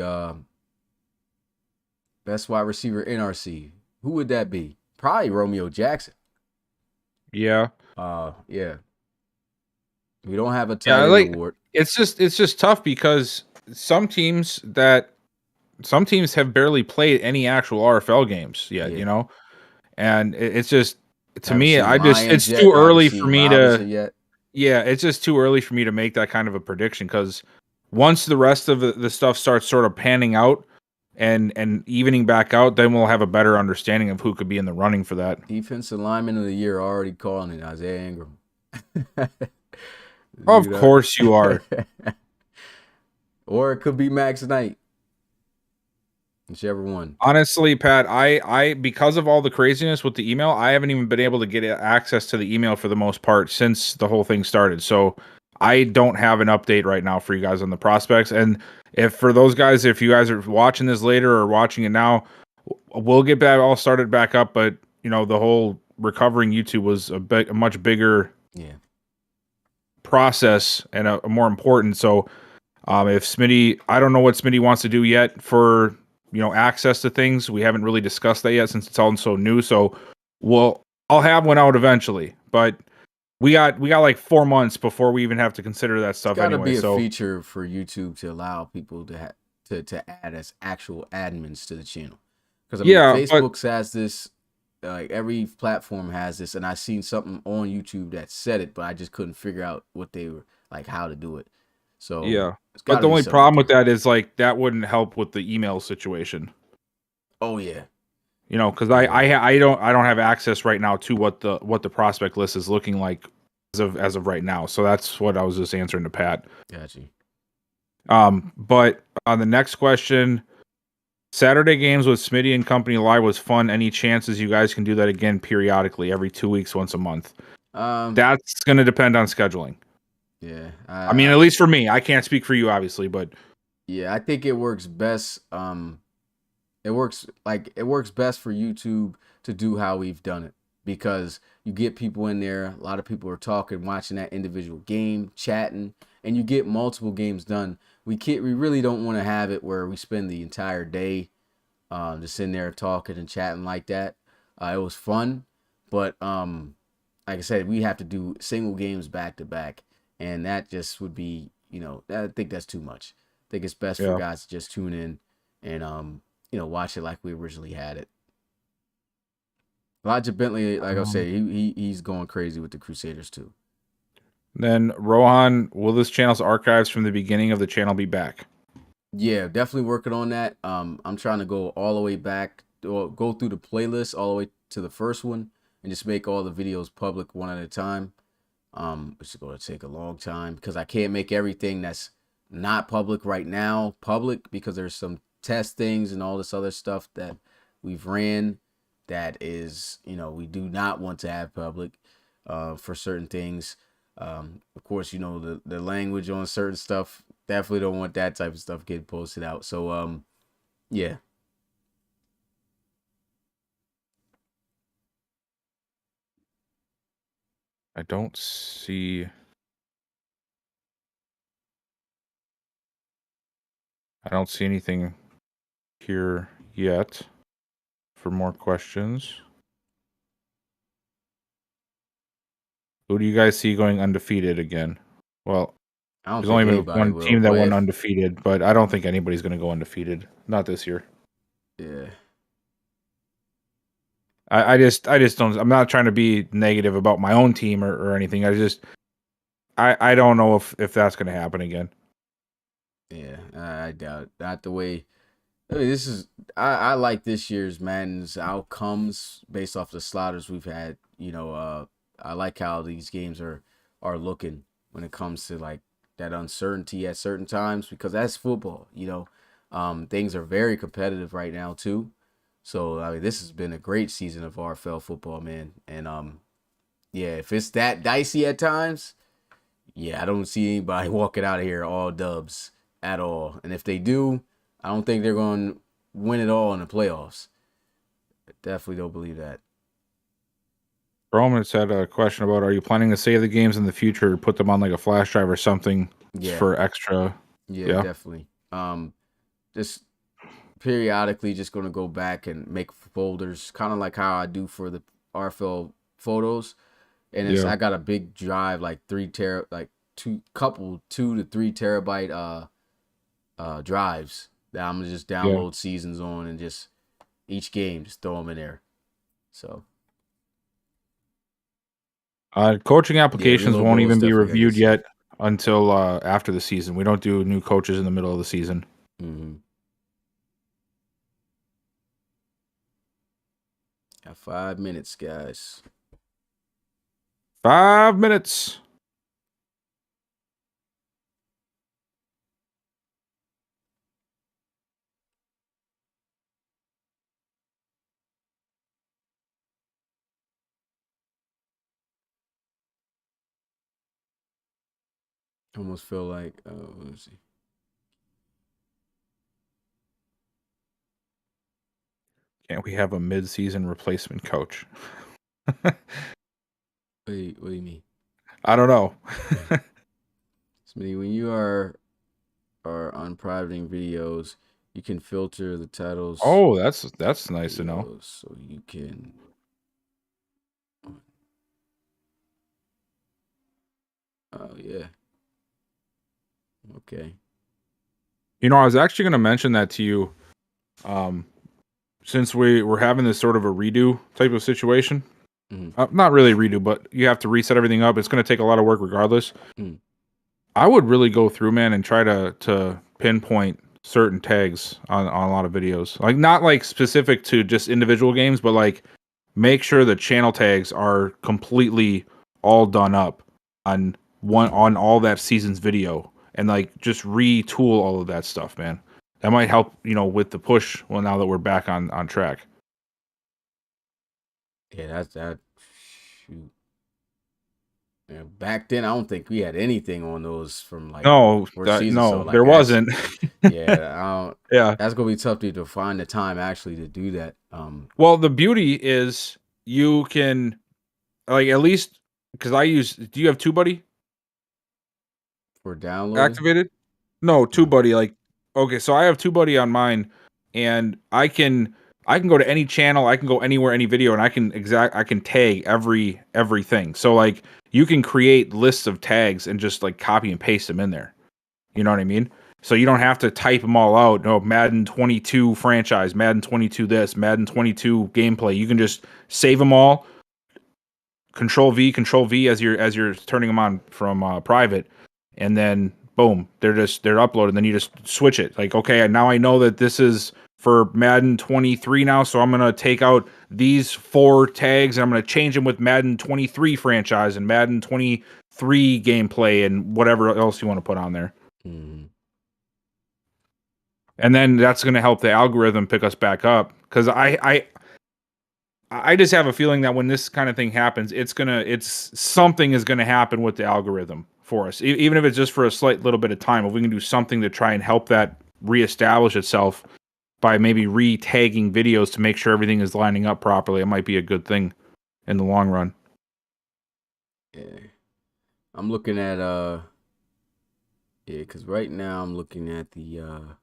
[SPEAKER 2] Best wide receiver NRC. Who would that be? Probably Romeo Jackson.
[SPEAKER 1] Yeah.
[SPEAKER 2] Yeah. We don't have a tight end award.
[SPEAKER 1] It's just tough because some teams have barely played any actual RFL games yet, and it's just to
[SPEAKER 2] Haven't
[SPEAKER 1] me,
[SPEAKER 2] seen Lions
[SPEAKER 1] it's
[SPEAKER 2] yet.
[SPEAKER 1] too
[SPEAKER 2] I haven't
[SPEAKER 1] early for
[SPEAKER 2] seen
[SPEAKER 1] me
[SPEAKER 2] Robinson
[SPEAKER 1] to,
[SPEAKER 2] yet.
[SPEAKER 1] yeah, it's just too early for me to make that kind of a prediction because once the rest of the stuff starts sort of panning out and evening back out, then we'll have a better understanding of who could be in the running for that.
[SPEAKER 2] Defensive lineman of the year already calling it Isaiah Ingram.
[SPEAKER 1] Of course you are.
[SPEAKER 2] Or it could be Max Knight. Whichever one.
[SPEAKER 1] Honestly, Pat, I because of all the craziness with the email, I haven't even been able to get access to the email for the most part since the whole thing started. So I don't have an update right now for you guys on the prospects. And if you guys are watching this later or watching it now, we'll get back all started back up. But the whole recovering YouTube was a much bigger process and a more important. So if Smitty, I don't know what Smitty wants to do yet for access to things. We haven't really discussed that yet since it's all so new. So I'll have one out eventually, but we got like 4 months before we even have to consider that
[SPEAKER 2] It's
[SPEAKER 1] stuff
[SPEAKER 2] got to
[SPEAKER 1] anyway.
[SPEAKER 2] be a
[SPEAKER 1] So
[SPEAKER 2] feature for YouTube to allow people to add as actual admins to the channel. Because I mean,
[SPEAKER 1] yeah, but
[SPEAKER 2] Facebook has this, like every platform has this, and I seen something on YouTube that said it, but I just couldn't figure out what they were like, how to do it. So
[SPEAKER 1] yeah,
[SPEAKER 2] it's got
[SPEAKER 1] but
[SPEAKER 2] to
[SPEAKER 1] the
[SPEAKER 2] be
[SPEAKER 1] only
[SPEAKER 2] something
[SPEAKER 1] problem with
[SPEAKER 2] there.
[SPEAKER 1] that is like that wouldn't help with the email situation.
[SPEAKER 2] Oh yeah,
[SPEAKER 1] Because
[SPEAKER 2] yeah,
[SPEAKER 1] I don't have access right now to what the prospect list is looking like as of right now. So that's what I was just answering to Pat.
[SPEAKER 2] got you.
[SPEAKER 1] But on the next question, Saturday games with Smitty and Company Live was fun. Any chances you guys can do that again periodically, every 2 weeks, once a month?
[SPEAKER 2] Um,
[SPEAKER 1] That's going to depend on scheduling.
[SPEAKER 2] yeah,
[SPEAKER 1] I mean, at least for me. I can't speak for you, obviously, but
[SPEAKER 2] yeah, I think it works best. It works best for YouTube to do how we've done it because you get people in there. A lot of people are talking, watching that individual game, chatting, and you get multiple games done. We really don't want to have it where we spend the entire day just in there talking and chatting like that. It was fun, but like I said, we have to do single games back to back, and that just would be, I think that's too much. I think it's best for
[SPEAKER 1] yeah.
[SPEAKER 2] guys to just tune in and watch it like we originally had it. Elijah Bentley, like I
[SPEAKER 1] Um,
[SPEAKER 2] said, he's going crazy with the Crusaders too.
[SPEAKER 1] then Rohan, will this channel's archives from the beginning of the channel be back?
[SPEAKER 2] Yeah, definitely working on that. I'm trying to go all the way back, or go through the playlist all the way to the first one, and just make all the videos public one at a time. Which is going to take a long time because I can't make everything that's not public right now public because there's some test things and all this other stuff that we've ran that is, we do not want to have public for certain things. Of course, the language on certain stuff, definitely don't want that type of stuff getting posted out. So, yeah.
[SPEAKER 1] I don't see. I don't see anything here yet for more questions. Who do you guys see going undefeated again? Well,
[SPEAKER 2] I don't
[SPEAKER 1] there's only
[SPEAKER 2] think
[SPEAKER 1] been
[SPEAKER 2] anybody
[SPEAKER 1] one
[SPEAKER 2] will,
[SPEAKER 1] team that
[SPEAKER 2] but
[SPEAKER 1] went
[SPEAKER 2] if,
[SPEAKER 1] undefeated, but I don't think anybody's going to go undefeated. Not this year.
[SPEAKER 2] yeah.
[SPEAKER 1] I just don't. I'm not trying to be negative about my own team or anything. I don't know if that's going to happen again.
[SPEAKER 2] Yeah, I doubt it. Not the way. I mean, I like this year's Madden's outcomes based off the slaughters we've had. I like how these games are looking when it comes to like that uncertainty at certain times because that's football. Things are very competitive right now too. So I mean, this has been a great season of RFL football, man. And yeah, if it's that dicey at times, yeah, I don't see anybody walking out of here all dubs at all. And if they do, I don't think they're going to win it all in the playoffs. I definitely don't believe that.
[SPEAKER 1] Roman had a question about: are you planning to save the games in the future, or put them on like a flash drive or something
[SPEAKER 2] Yeah,
[SPEAKER 1] for extra?
[SPEAKER 2] yeah,
[SPEAKER 1] Yeah,
[SPEAKER 2] definitely. Just periodically, just going to go back and make folders, kind of like how I do for the RFL photos. And
[SPEAKER 1] yeah,
[SPEAKER 2] I got a big drive, like like 2 to 3 terabyte drives that I'm gonna just
[SPEAKER 1] yeah.
[SPEAKER 2] download seasons on and just each game just throw them in there. So
[SPEAKER 1] Coaching
[SPEAKER 2] yeah,
[SPEAKER 1] applications
[SPEAKER 2] Reload
[SPEAKER 1] won't
[SPEAKER 2] Bro is
[SPEAKER 1] even be
[SPEAKER 2] definitely gotta get
[SPEAKER 1] reviewed
[SPEAKER 2] saved.
[SPEAKER 1] yet until after the season. We don't do new coaches in the middle of the season.
[SPEAKER 2] Mm-hmm. Got 5 minutes, guys.
[SPEAKER 1] 5 minutes.
[SPEAKER 2] Almost feel like let's see.
[SPEAKER 1] Can't we have a mid-season replacement coach?
[SPEAKER 2] Wait, what do you mean?
[SPEAKER 1] I don't know.
[SPEAKER 2] Smitty, when you are on privating videos, You can filter the titles.
[SPEAKER 1] Oh, that's nice to know.
[SPEAKER 2] So you can. Oh yeah. Okay.
[SPEAKER 1] You know, I was actually going to mention that to you, since we're having this sort of a redo type of situation. Not really redo, but you have to reset everything up. It's going to take a lot of work regardless. I would really go through, man, and try to pinpoint certain tags on a lot of videos. Like, not like specific to just individual games, but like make sure the channel tags are completely all done up on on all that season's video, and like just retool all of that stuff, man. That might help, with the push. Well, now that we're back on track.
[SPEAKER 2] Yeah, that's that. Shoot. Yeah, back then, I don't think we had anything on those from like
[SPEAKER 1] No,
[SPEAKER 2] first season. So like
[SPEAKER 1] there wasn't.
[SPEAKER 2] yeah, I don't.
[SPEAKER 1] Yeah.
[SPEAKER 2] That's gonna be tough to find the time actually to do that.
[SPEAKER 1] Well, the beauty is you can, like, at least because do you have TubeBuddy
[SPEAKER 2] For downloading
[SPEAKER 1] activated? No, TubeBuddy. Like, okay, so I have TubeBuddy on mine, and I can go to any channel, I can go anywhere, any video, and I can tag everything. So like you can create lists of tags and just like copy and paste them in there. You know what I mean? So you don't have to type them all out. No, Madden 22 franchise, Madden 22 this, Madden 22 gameplay. You can just save them all. Control V as you're turning them on from private, and then boom, they're uploaded. Then you just switch it. Like, okay, now I know that this is for Madden 23 now, so I'm gonna take out these 4 tags and I'm gonna change them with Madden 23 franchise and Madden 23 gameplay and whatever else you want to put on there. And then that's going to help the algorithm pick us back up, because I just have a feeling that when this kind of thing happens, something is going to happen with the algorithm for us, even if it's just for a slight little bit of time. If we can do something to try and help that reestablish itself by maybe re-tagging videos to make sure everything is lining up properly, it might be a good thing in the long run.
[SPEAKER 2] Yeah, I'm looking at because right now I'm looking at the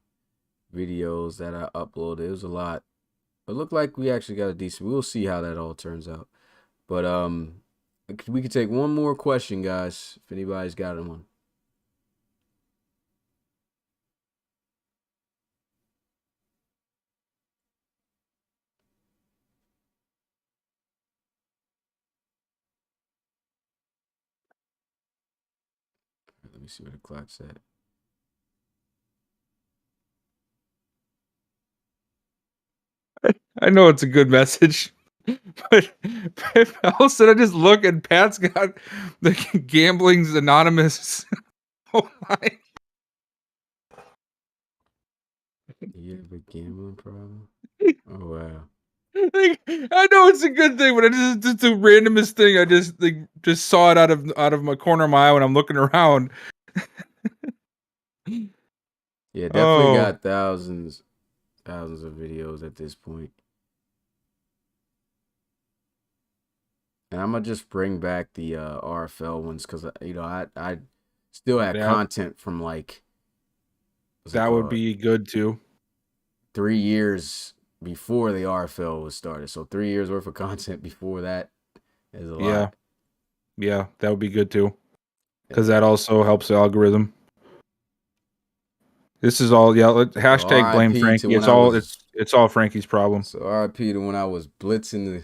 [SPEAKER 2] videos that I uploaded. It was a lot. It looked like we actually got a decent. We'll see how that all turns out. But we could take one more question, guys, if anybody's got one. Let me see what the clock said.
[SPEAKER 1] I know it's a good message, but all of a sudden I just look and Pat's got the Gambling's Anonymous. Oh my.
[SPEAKER 2] You have a gambling problem? Oh wow.
[SPEAKER 1] Like, I know it's a good thing, but it's the randomest thing. I just saw it out of my corner of my eye when I'm looking around.
[SPEAKER 2] Yeah, definitely got thousands of videos at this point. And I'm gonna just bring back the RFL ones, because I still had content from like
[SPEAKER 1] that would be good too.
[SPEAKER 2] 3 years before the RFL was started, so 3 years worth of content before that is a lot.
[SPEAKER 1] Yeah, that would be good too, because that also helps the algorithm. This is all hashtag blame Frankie. It's all Frankie's problem.
[SPEAKER 2] So RIP to when I was blitzing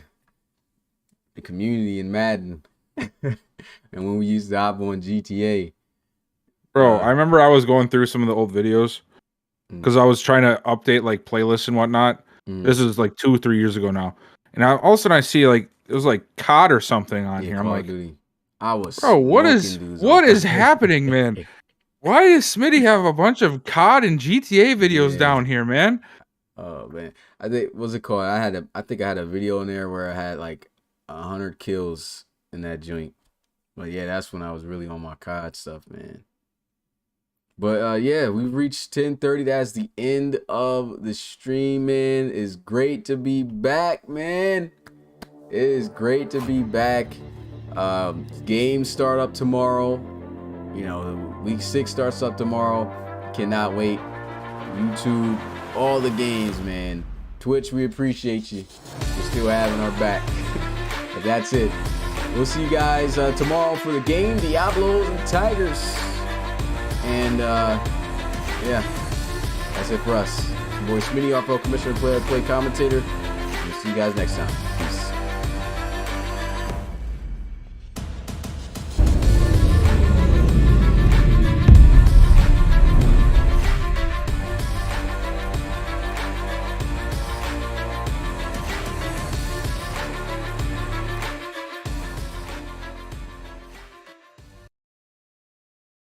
[SPEAKER 2] the community in Madden, and when we used to hop on GTA.
[SPEAKER 1] Bro, I remember I was going through some of the old videos because I was trying to update like playlists and whatnot. This is like 2 or 3 years ago now, and all of a sudden I see like it was like COD or something on here. I'm like,
[SPEAKER 2] Duty. I was,
[SPEAKER 1] bro, what is happening, man? Why does Smitty have a bunch of COD and GTA videos down here, man?
[SPEAKER 2] Oh man, I think what's it called? I think I had a video in there where I had like 100 kills in that joint. But yeah, that's when I was really on my COD stuff, man. But yeah, we reached 10:30. That's the end of the stream, man. It's great to be back, man. It is great to be back. Games start up tomorrow. Week 6 starts up tomorrow. Cannot wait. YouTube all the games, man. Twitch, we appreciate you for still having our back. But that's it. We'll see you guys tomorrow for the game, Diablos and Tigers. And yeah, that's it for us. Your boy Smitty, our pro commissioner, player, play commentator. We'll see you guys next time.